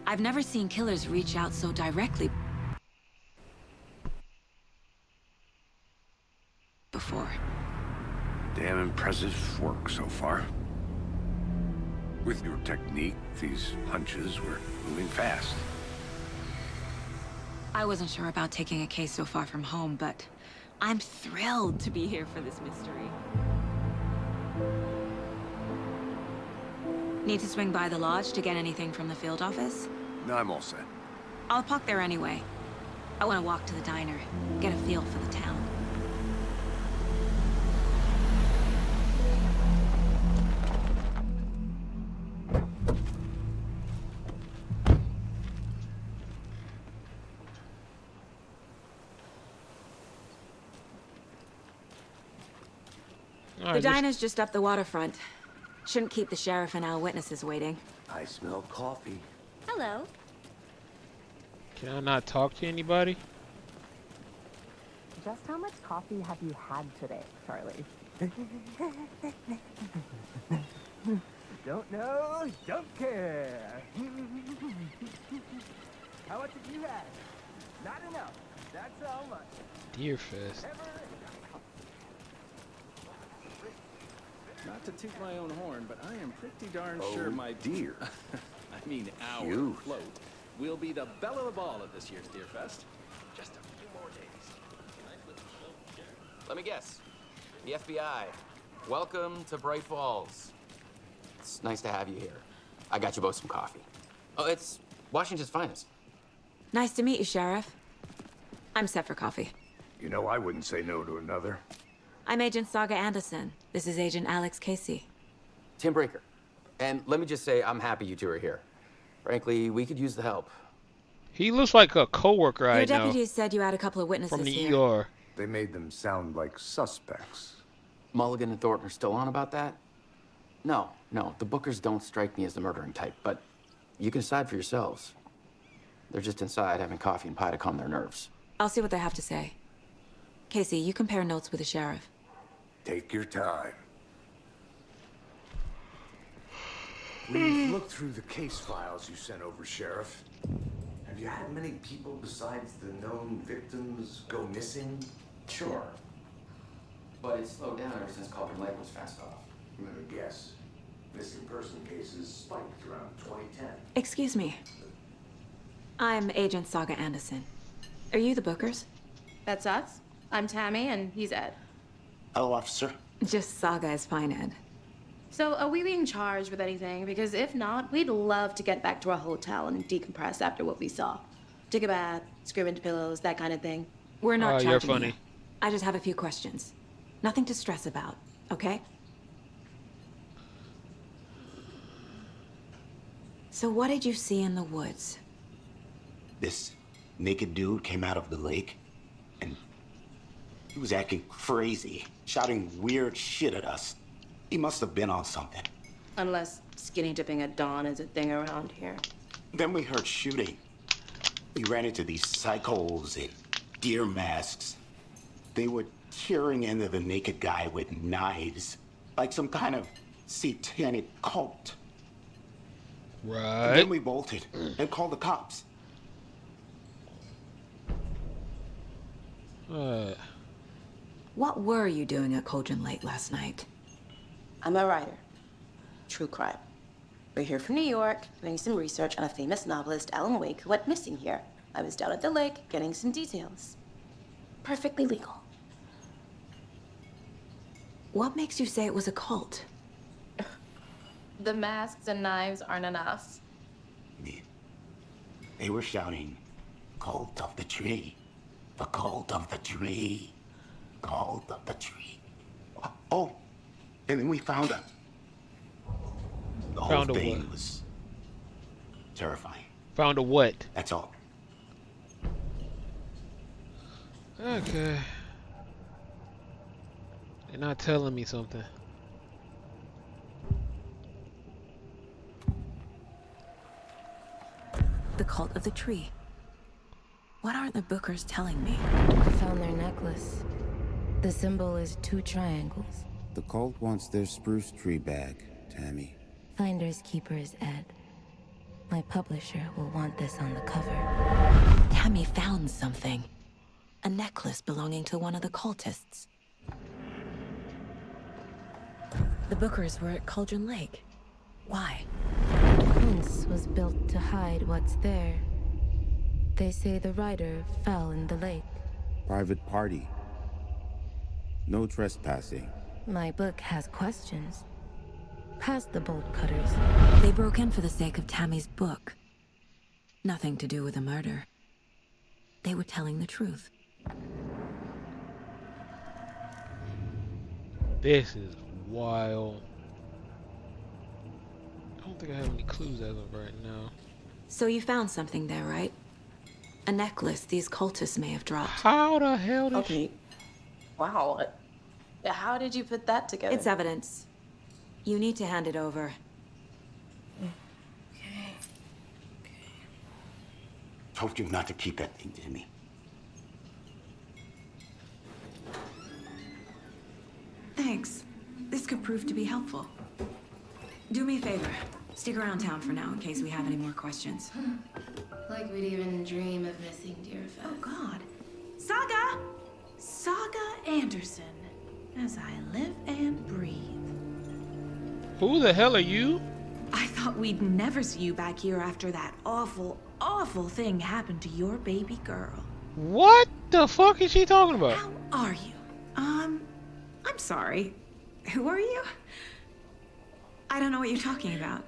I've never seen killers reach out so directly before. Damn impressive work so far. With your technique, these hunches were moving fast. I wasn't sure about taking a case so far from home, but I'm thrilled to be here for this mystery. Need to swing by the lodge to get anything from the field office? No, I'm all set. I'll park there anyway. I want to walk to the diner, get a feel for the town. The diner's just up the waterfront. Shouldn't keep the sheriff and our witnesses waiting. I smell coffee. Hello. Can I not talk to anybody? Just how much coffee have you had today, Charlie? Don't know, don't care. How much have you had? Not enough. That's how much. Deerfest. Not to toot my own horn, but I am pretty darn sure my deer. I mean our Cute. float will be the belle of the ball at this year's Deerfest. Just a few more days. Let me guess. The FBI. Welcome to Bright Falls. It's nice to have you here. I got you both some coffee. Oh, it's Washington's finest. Nice to meet you, Sheriff. I'm set for coffee. You know, I wouldn't say no to another. I'm Agent Saga Anderson. This is Agent Alex Casey. Tim Breaker. And let me just say, I'm happy you two are here. Frankly, we could use the help. He looks like a coworker Your I know deputies said you had a couple of witnesses from the here. ER. They made them sound like suspects. Mulligan and Thornton are still on about that? No, the Bookers don't strike me as the murdering type, but you can decide for yourselves. They're just inside having coffee and pie to calm their nerves. I'll see what they have to say. Casey, you compare notes with the sheriff. Take your time. We've looked through the case files you sent over, Sheriff. Have you had many people besides the known victims go missing? Sure. But it's slowed down ever since Cauldron Lake was fast off. I'm gonna guess. Missing person cases spiked around 2010. Excuse me. I'm Agent Saga Anderson. Are you the Bookers? That's us. I'm Tammy, and he's Ed. Hello, officer. Just Saga is fine, Ed. So, are we being charged with anything? Because if not, we'd love to get back to our hotel and decompress after what we saw. Take a bath, scream into pillows, that kind of thing. We're not charging you're funny. you. I just have a few questions. Nothing to stress about, okay? So what did you see in the woods? This naked dude came out of the lake, and he was acting crazy, shouting weird shit at us. He must have been on something. Unless skinny dipping at dawn is a thing around here. Then we heard shooting. We ran into these psychos in deer masks. They were tearing into the naked guy with knives, like some kind of satanic cult. Right. And then we bolted and called the cops. What were you doing at Cauldron Lake last night? I'm a writer. True crime. We're here from New York, doing some research on a famous novelist, Alan Wake, who went missing here. I was down at the lake, getting some details. Perfectly legal. What makes you say it was a cult? The masks and knives aren't enough. They were shouting, "Cult of the tree, the cult of the tree, cult of the tree." Oh, and then we found them. The whole Found a thing what? was terrifying. Found a what? That's all. Okay. They're not telling me something. The cult of the tree. What aren't the Bookers telling me? I found their necklace. The symbol is 2 triangles. The cult wants their spruce tree back, Tammy. Finders keepers, Ed. My publisher will want this on the cover. Tammy found something. A necklace belonging to one of the cultists. The Bookers were at Cauldron Lake. Why? The fence was built to hide what's there. They say the rider fell in the lake. Private party. No trespassing. My book has questions. Past the bolt cutters. They broke in for the sake of Tammy's book. Nothing to do with the murder. They were telling the truth. This is wild. I don't think I have any clues as of right now. So you found something there, right? A necklace these cultists may have dropped. How the hell did Okay. Wow. How did you put that together? It's evidence. You need to hand it over. Told you not to keep that thing to me. Thanks. This could prove to be helpful. Do me a favor. Stick around town for now in case we have any more questions. Like we'd even dream of missing Deerfest. Oh, God. Saga! Saga Anderson. As I live and breathe. Who the hell are you? I thought we'd never see you back here after that awful, awful thing happened to your baby girl. What the fuck is she talking about? How are you? I'm sorry. Who are you? I don't know what you're talking about.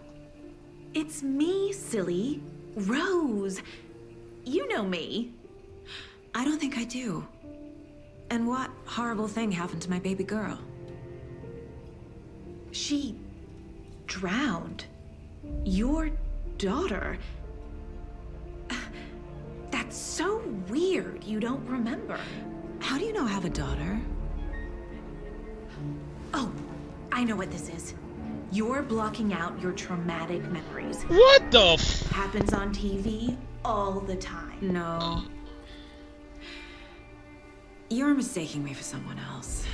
It's me, silly. Rose. You know me. I don't think I do. And what horrible thing happened to my baby girl? She drowned. Your daughter. That's so weird you don't remember. How do you know I have a daughter? Oh, I know what this is. You're blocking out your traumatic memories. What the Happens on TV all the time. No. You're mistaking me for someone else.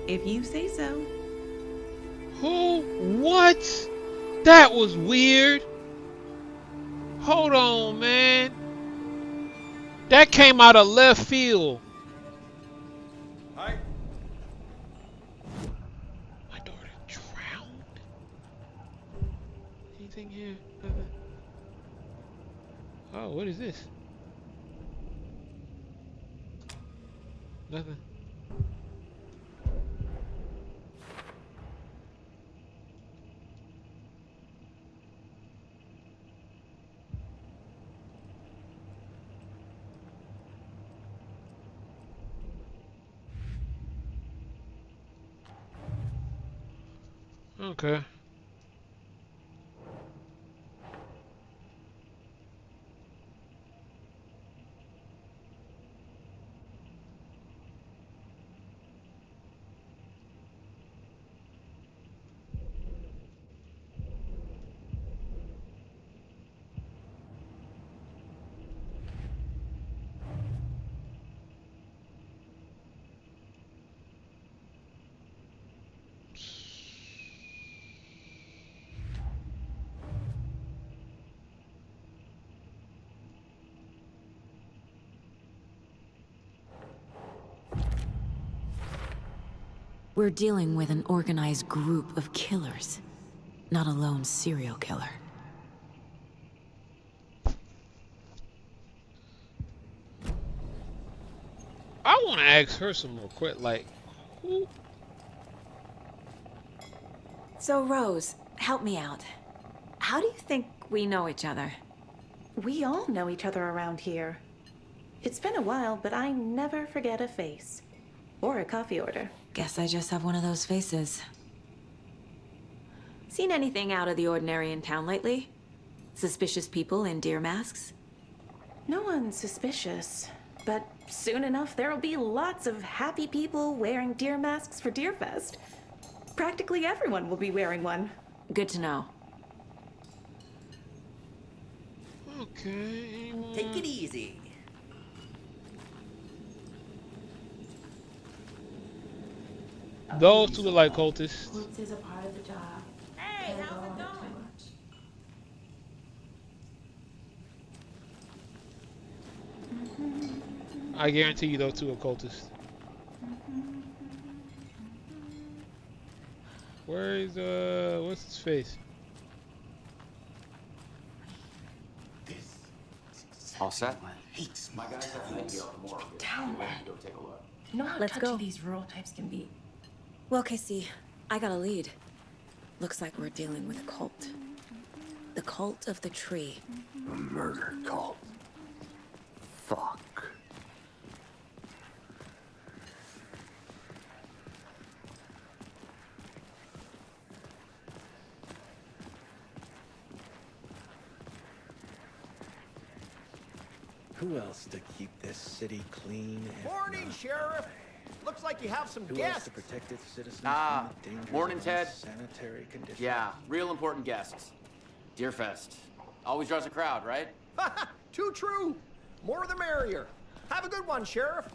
If you say so. Who? What? That was weird. Hold on, man. That came out of left field. Hi. My daughter drowned? Anything here? Nothing. Oh, what is this? Nothing. Okay. We're dealing with an organized group of killers, not a lone serial killer. I want to ask her some more quick, like, who? So, Rose, help me out. How do you think we know each other? We all know each other around here. It's been a while, but I never forget a face. Or a coffee order. Guess I just have one of those faces. Seen anything out of the ordinary in town lately? Suspicious people in deer masks? No one's suspicious. But soon enough, there'll be lots of happy people wearing deer masks for Deerfest. Practically everyone will be wearing one. Good to know. Okay. Take it easy. Those two look like cultists. Once is a part of the job. Hey, how's it going? I guarantee you those two are cultists. Where is what's his face? All set? Hates My guys have an idea of more. Down, man. Go take a look. You know how Let's touchy go. these rural types can be. Well, Casey, I got a lead. Looks like we're dealing with a cult. The cult of the tree. A murder cult. Fuck. Who else to keep this city clean? Morning, Sheriff. Looks like you have some Who else guests. to protect its citizens Ah, from the dangers morning, of Ted. sanitary conditions? Yeah, real important guests. Deerfest. Always draws a crowd, right? Too true. More the merrier. Have a good one, Sheriff.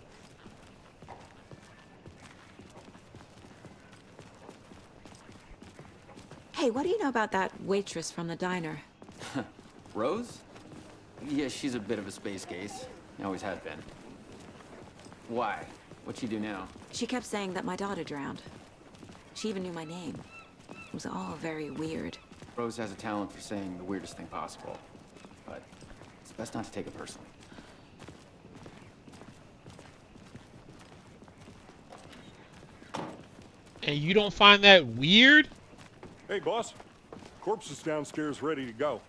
Hey, what do you know about that waitress from the diner? Rose? Yeah, she's a bit of a space case. Always has been. Why? What'd she do now? She kept saying that my daughter drowned. She even knew my name. It was all very weird. Rose has a talent for saying the weirdest thing possible. But it's best not to take it personally. And you don't find that weird? Hey, boss. Corpse is downstairs ready to go.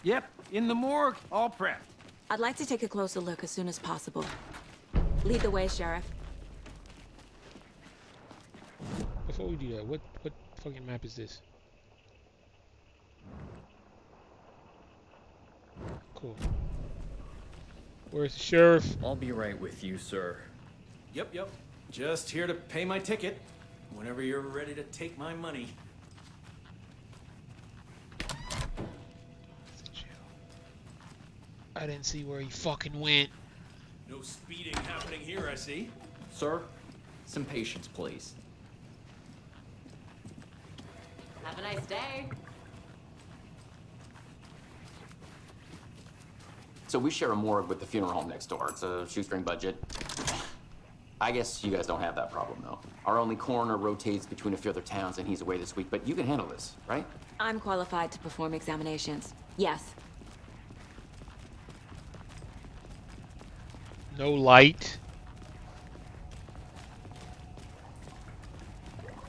Yep, in the morgue, all prepped. I'd like to take a closer look as soon as possible. Lead the way, Sheriff. Before we do that, what fucking map is this? Cool. Where's the sheriff? I'll be right with you, sir. Yep. Just here to pay my ticket. Whenever you're ready to take my money. I didn't see where he fucking went. No speeding happening here, I see. Sir, some patience, please. Have a nice day. So we share a morgue with the funeral home next door. It's a shoestring budget. I guess you guys don't have that problem, though. Our only coroner rotates between a few other towns, and he's away this week. But you can handle this, right? I'm qualified to perform examinations. Yes. No light.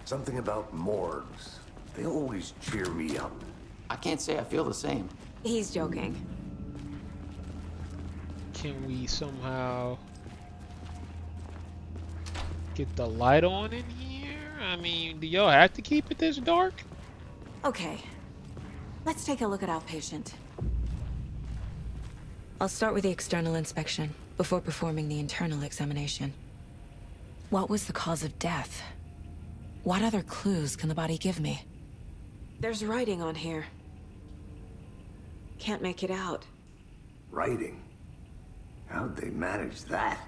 Something about morgues. They always cheer me up. I can't say I feel the same. He's joking. Can we somehow get the light on in here? I mean, do y'all have to keep it this dark? Okay. Let's take a look at outpatient. I'll start with the external inspection before performing the internal examination. What was the cause of death? What other clues can the body give me? There's writing on here. Can't make it out. Writing? How'd they manage that?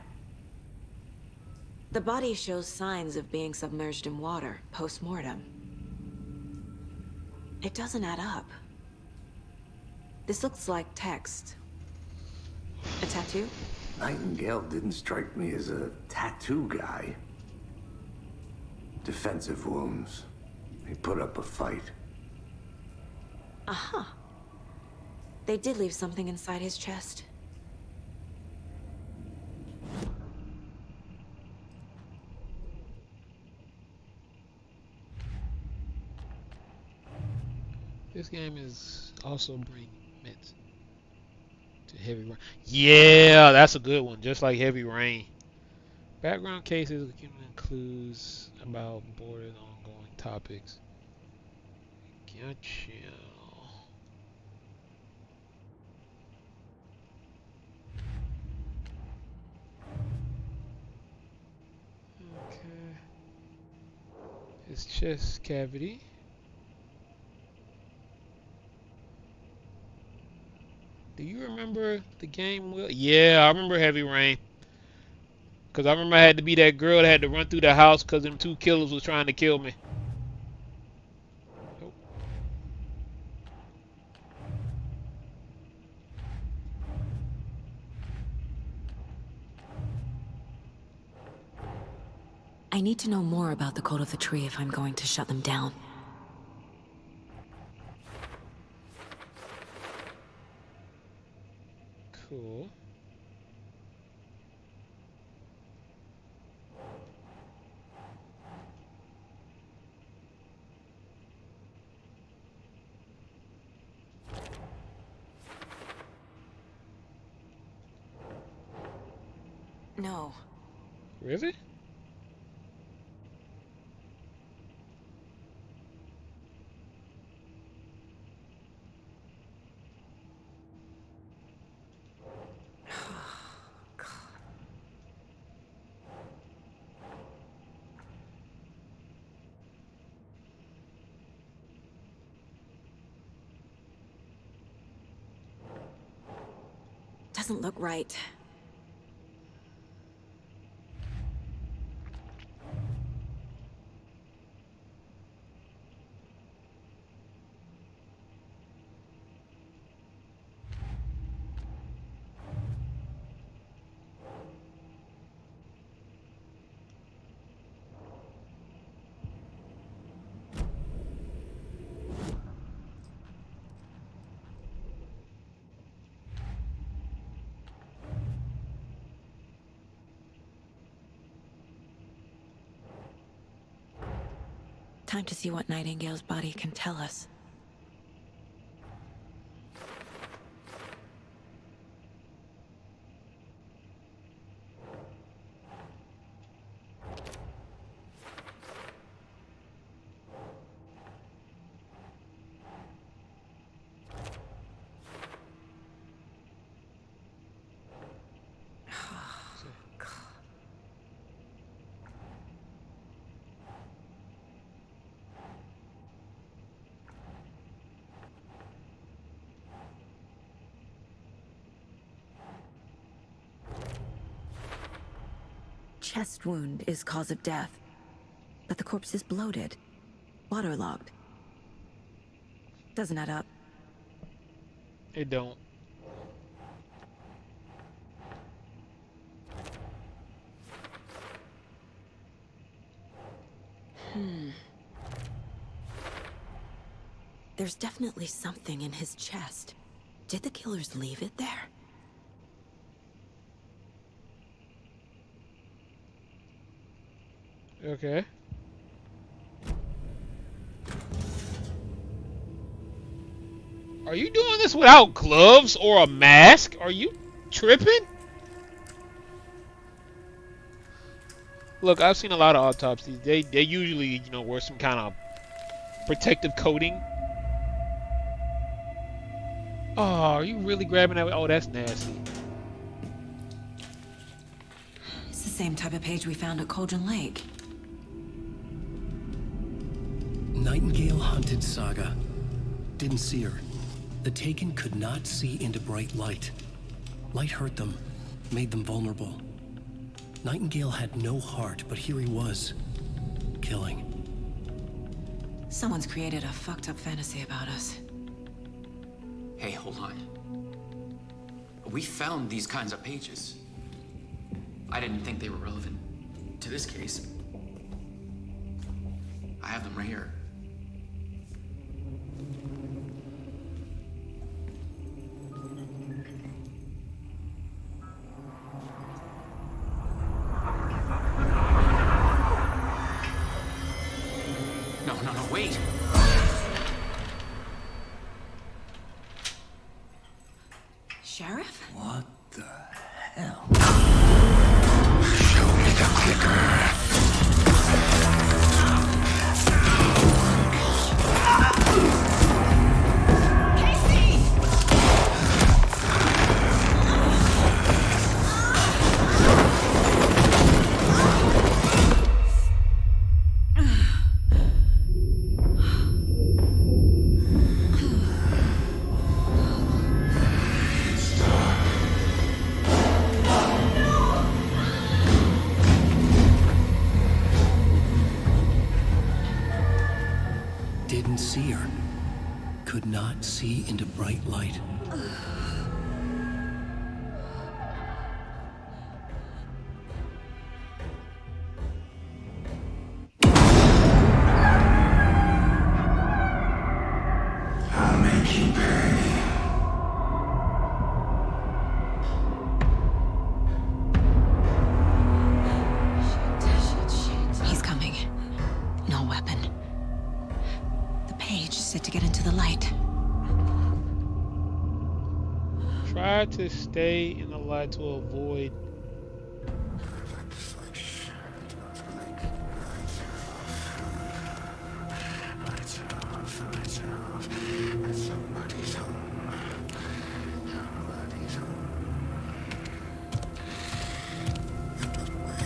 The body shows signs of being submerged in water post-mortem. It doesn't add up. This looks like text. A tattoo? Nightingale didn't strike me as a tattoo guy. Defensive wounds. He put up a fight. Uh-huh. They did leave something inside his chest. This game is also bring mitts to Heavy Rain. Yeah, that's a good one. Just like Heavy Rain. Background cases accumulating clues about borders ongoing topics. Gotcha. Okay. His chest cavity. Do you remember the game? Yeah, I remember Heavy Rain. Because I remember I had to be that girl that had to run through the house because them two killers was trying to kill me. Nope. I need to know more about the Code of the Tree if I'm going to shut them down. Cool. No. Really? Doesn't look right. Time to see what Nightingale's body can tell us. Chest wound is cause of death, but the corpse is bloated, waterlogged. Doesn't add up. It don't. There's definitely something in his chest. Did the killers leave it there? Okay. Are you doing this without gloves or a mask? Are you tripping? Look, I've seen a lot of autopsies. They usually, you know, wear some kind of protective coating. Oh, are you really grabbing that? Oh, that's nasty. It's the same type of page we found at Cauldron Lake. Nightingale hunted Saga. Didn't see her. The Taken could not see into bright light. Light hurt them, made them vulnerable. Nightingale had no heart, but here he was, killing. Someone's created a fucked up fantasy about us. Hey, hold on. We found these kinds of pages. I didn't think they were relevant to this case. I have them right here. No, wait. Sheriff? What the hell? Show me the clicker. Didn't see her. Could not see into bright light. I'll make you pay. He's coming. No weapon. The page said to get into the light. Try to stay in the light to avoid.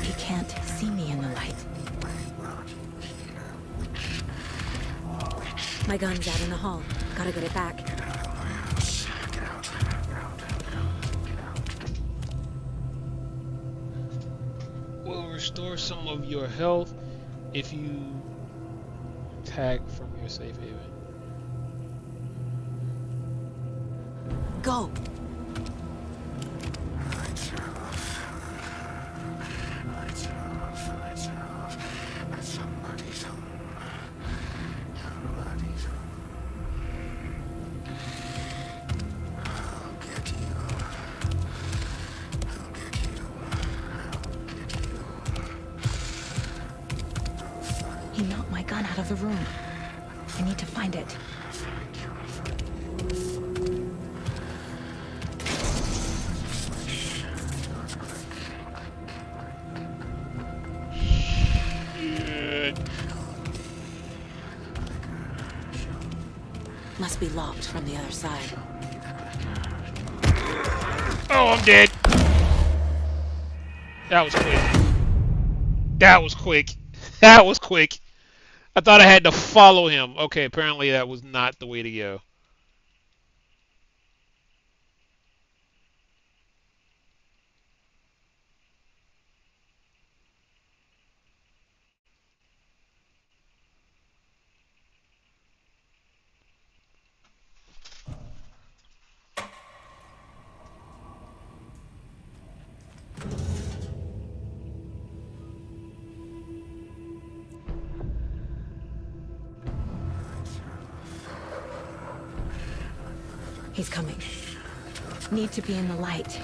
He can't see me in the light. My gun's out in the hall. Gotta get it back. Will restore some of your health if you attack from your safe haven. Go! He knocked my gun out of of the room. I need to find it. Must be locked from the other side. Oh, I'm dead. That was quick. That was quick. That was quick. I thought I had to follow him. Okay, apparently that was not the way to go. He's coming. Need to be in the light.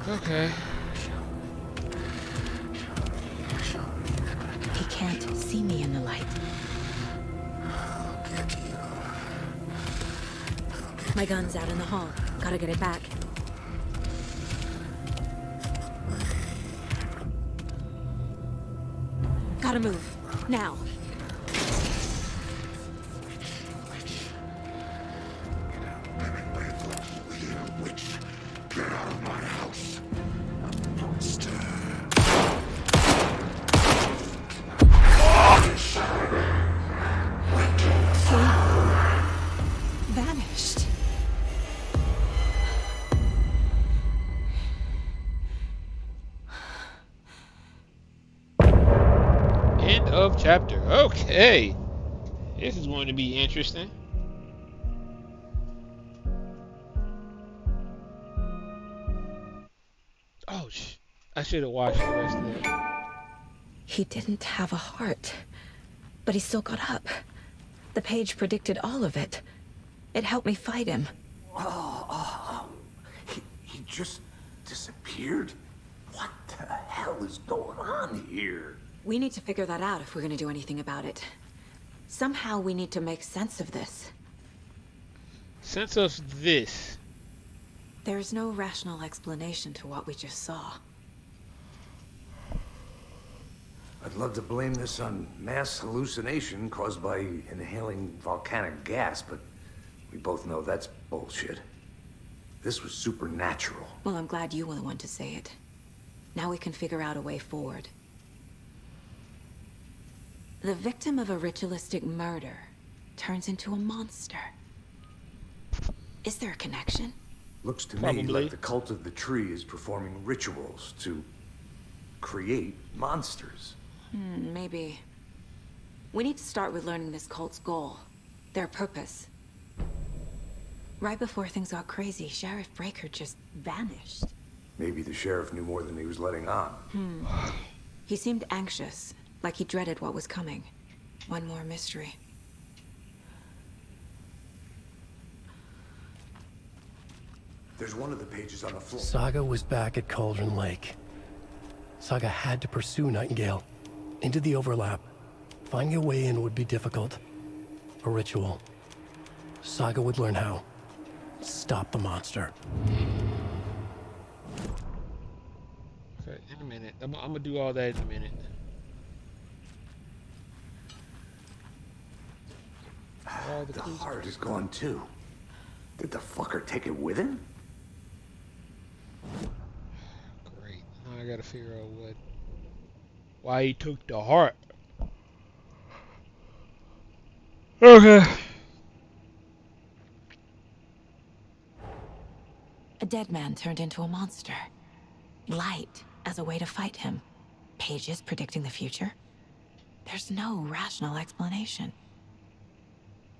Okay. He can't see me in the light. My gun's out in the hall. Gotta get it back. Gotta move. Now. Get out of my house. Monster. He vanished. End of chapter. Okay. This is going to be interesting. Oh, I should have watched the rest of it. He didn't have a heart, but he still got up. The page predicted all of it. It helped me fight him. He just disappeared? What the hell is going on here? We need to figure that out if we're gonna do anything about it. Somehow we need to make sense of this. Sense of this. There's no rational explanation to what we just saw. I'd love to blame this on mass hallucination caused by inhaling volcanic gas, but we both know that's bullshit. This was supernatural. Well, I'm glad you were the one to say it. Now we can figure out a way forward. The victim of a ritualistic murder turns into a monster. Is there a connection? Looks to Probably. me like the cult of the tree is performing rituals to create monsters. Maybe. We need to start with learning this cult's goal. Their purpose. Right before things got crazy, Sheriff Breaker just vanished. Maybe the sheriff knew more than he was letting on. He seemed anxious, like he dreaded what was coming. One more mystery. There's one of the pages on the floor. Saga was back at Cauldron Lake. Saga had to pursue Nightingale. Into the overlap. Finding a way in would be difficult. A ritual. Saga would learn how. Stop the monster. Okay, in a minute. I'm gonna do all that in a minute. The heart is gone too. Did the fucker take it with him? Great. Now I gotta figure out why he took the heart. Okay. A dead man turned into a monster. Light as a way to fight him. Pages predicting the future. There's no rational explanation.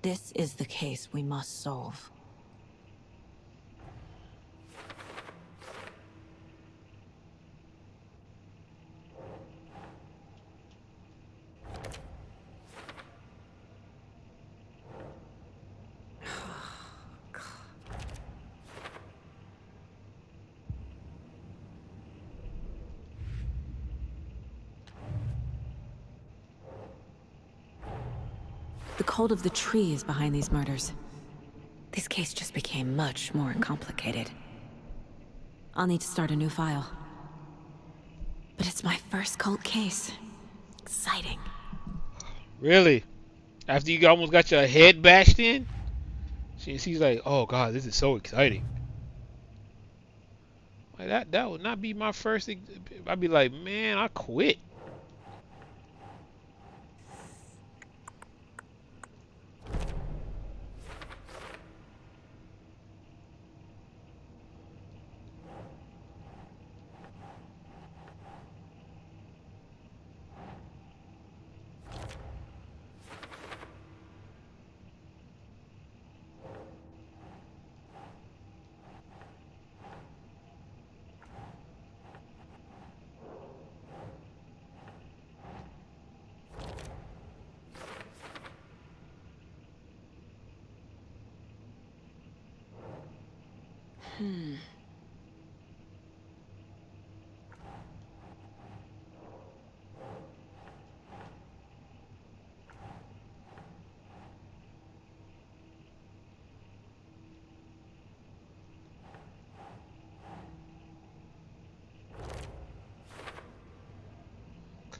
This is the case we must solve. The cult of the tree is behind these murders. This case just became much more complicated. I'll need to start a new file. But it's my first cult case. Exciting. Really? After you almost got your head bashed in? She's like, oh god, this is so exciting. Like that would not be my first. I'd be like, man, I quit.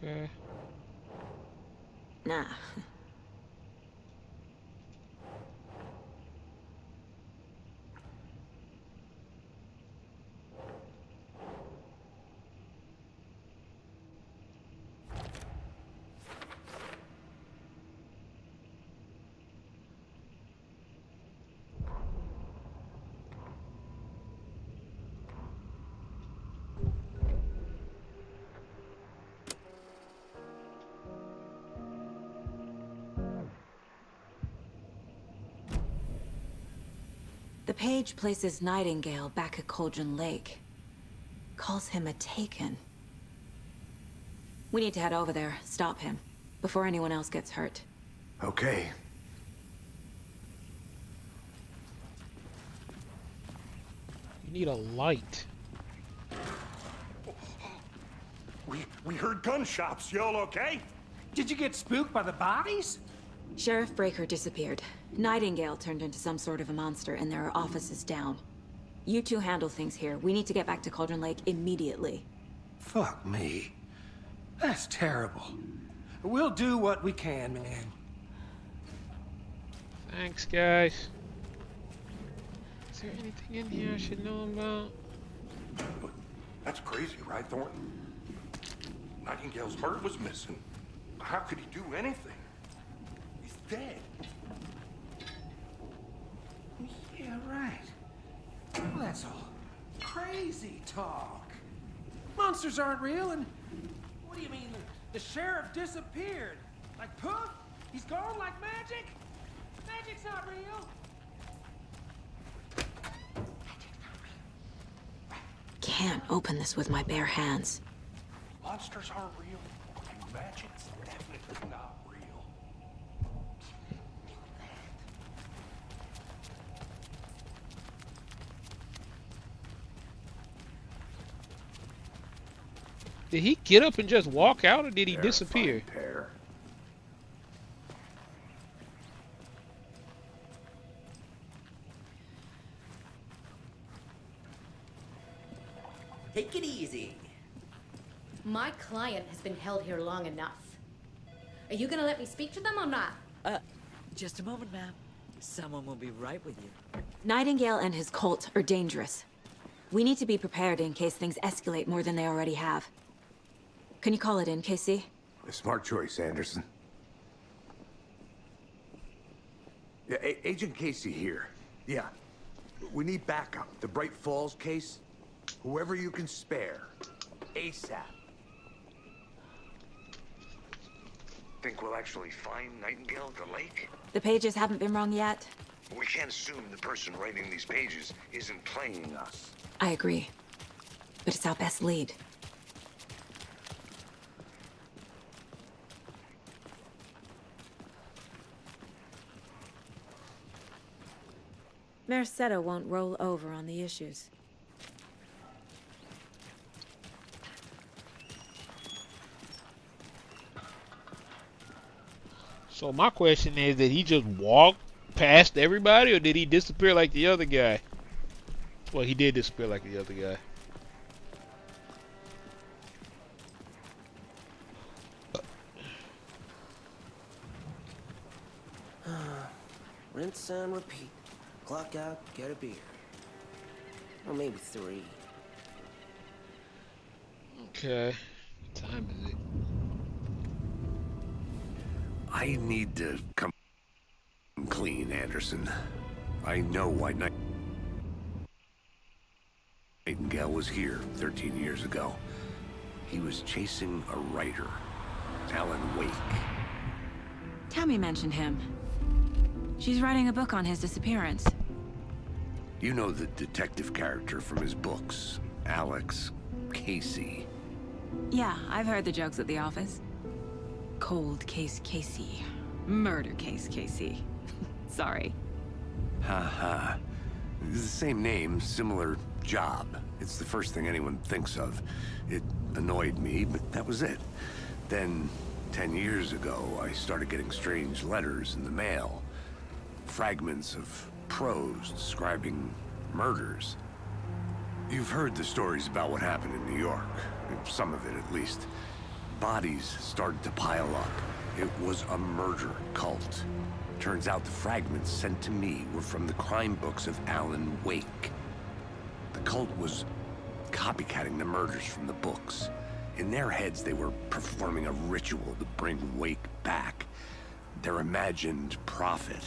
Okay. Nah. The page places Nightingale back at Cauldron Lake. Calls him a Taken. We need to head over there, stop him, before anyone else gets hurt. Okay. You need a light. We heard gunshots. Y'all okay? Did you get spooked by the bodies? Sheriff Breaker disappeared. Nightingale turned into some sort of a monster, and there are offices down. You two handle things here. We need to get back to Cauldron Lake immediately. Fuck me. That's terrible. We'll do what we can, man. Thanks, guys. Is there anything in here I should know about? That's crazy, right, Thornton? Nightingale's heart was missing. How could he do anything? He's dead. Yeah, right. Well, that's all crazy talk. Monsters aren't real, and what do you mean the sheriff disappeared? Like poof? He's gone like magic? Magic's not real. Can't open this with my bare hands. Monsters aren't real. Magic's definitely not real. Did he get up and just walk out, or did he disappear? Pair. Take it easy. My client has been held here long enough. Are you gonna let me speak to them or not? Just a moment, ma'am. Someone will be right with you. Nightingale and his cult are dangerous. We need to be prepared in case things escalate more than they already have. Can you call it in, Casey? A smart choice, Anderson. Yeah, Agent Casey here. Yeah. We need backup. The Bright Falls case. Whoever you can spare. ASAP. Think we'll actually find Nightingale at the lake? The pages haven't been wrong yet. We can't assume the person writing these pages isn't playing us. I agree. But it's our best lead. Mercado won't roll over on the issues. So my question is, did he just walk past everybody, or did he disappear like the other guy? Well, he did disappear like the other guy. Rinse and repeat. Clock out, get a beer. Or maybe 3. Okay. What time is it? I need to come clean, Anderson. I know why Nightingale was here 13 years ago. He was chasing a writer, Alan Wake. Tammy mentioned him. She's writing a book on his disappearance. You know the detective character from his books, Alex Casey. Yeah, I've heard the jokes at the office. Cold case Casey. Murder case Casey. Sorry. Ha. It's the same name, similar job. It's the first thing anyone thinks of. It annoyed me, but that was it. Then, 10 years ago, I started getting strange letters in the mail. Fragments of prose describing murders. You've heard the stories about what happened in New York. Some of it, at least. Bodies started to pile up. It was a murder cult. Turns out the fragments sent to me were from the crime books of Alan Wake. The cult was copycatting the murders from the books. In their heads, they were performing a ritual to bring Wake back. Their imagined prophet.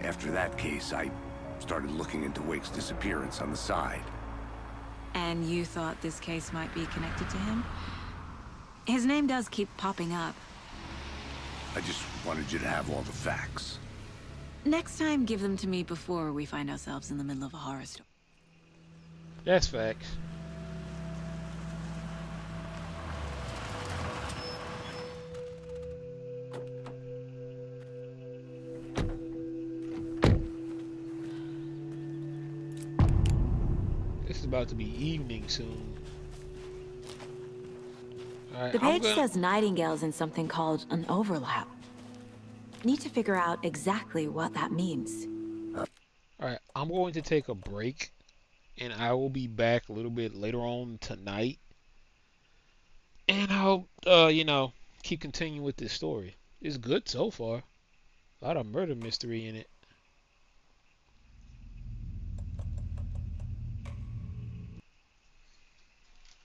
After that case, I started looking into Wake's disappearance on the side. And you thought this case might be connected to him? His name does keep popping up. I just wanted you to have all the facts. Next time, give them to me before we find ourselves in the middle of a horror story. That's facts. It's about to be evening soon. All right, The page says Nightingale's in something called an overlap. Need to figure out exactly what that means. Alright, I'm going to take a break, and I will be back a little bit later on tonight. And I'll, keep continuing with this story. It's good so far. A lot of murder mystery in it.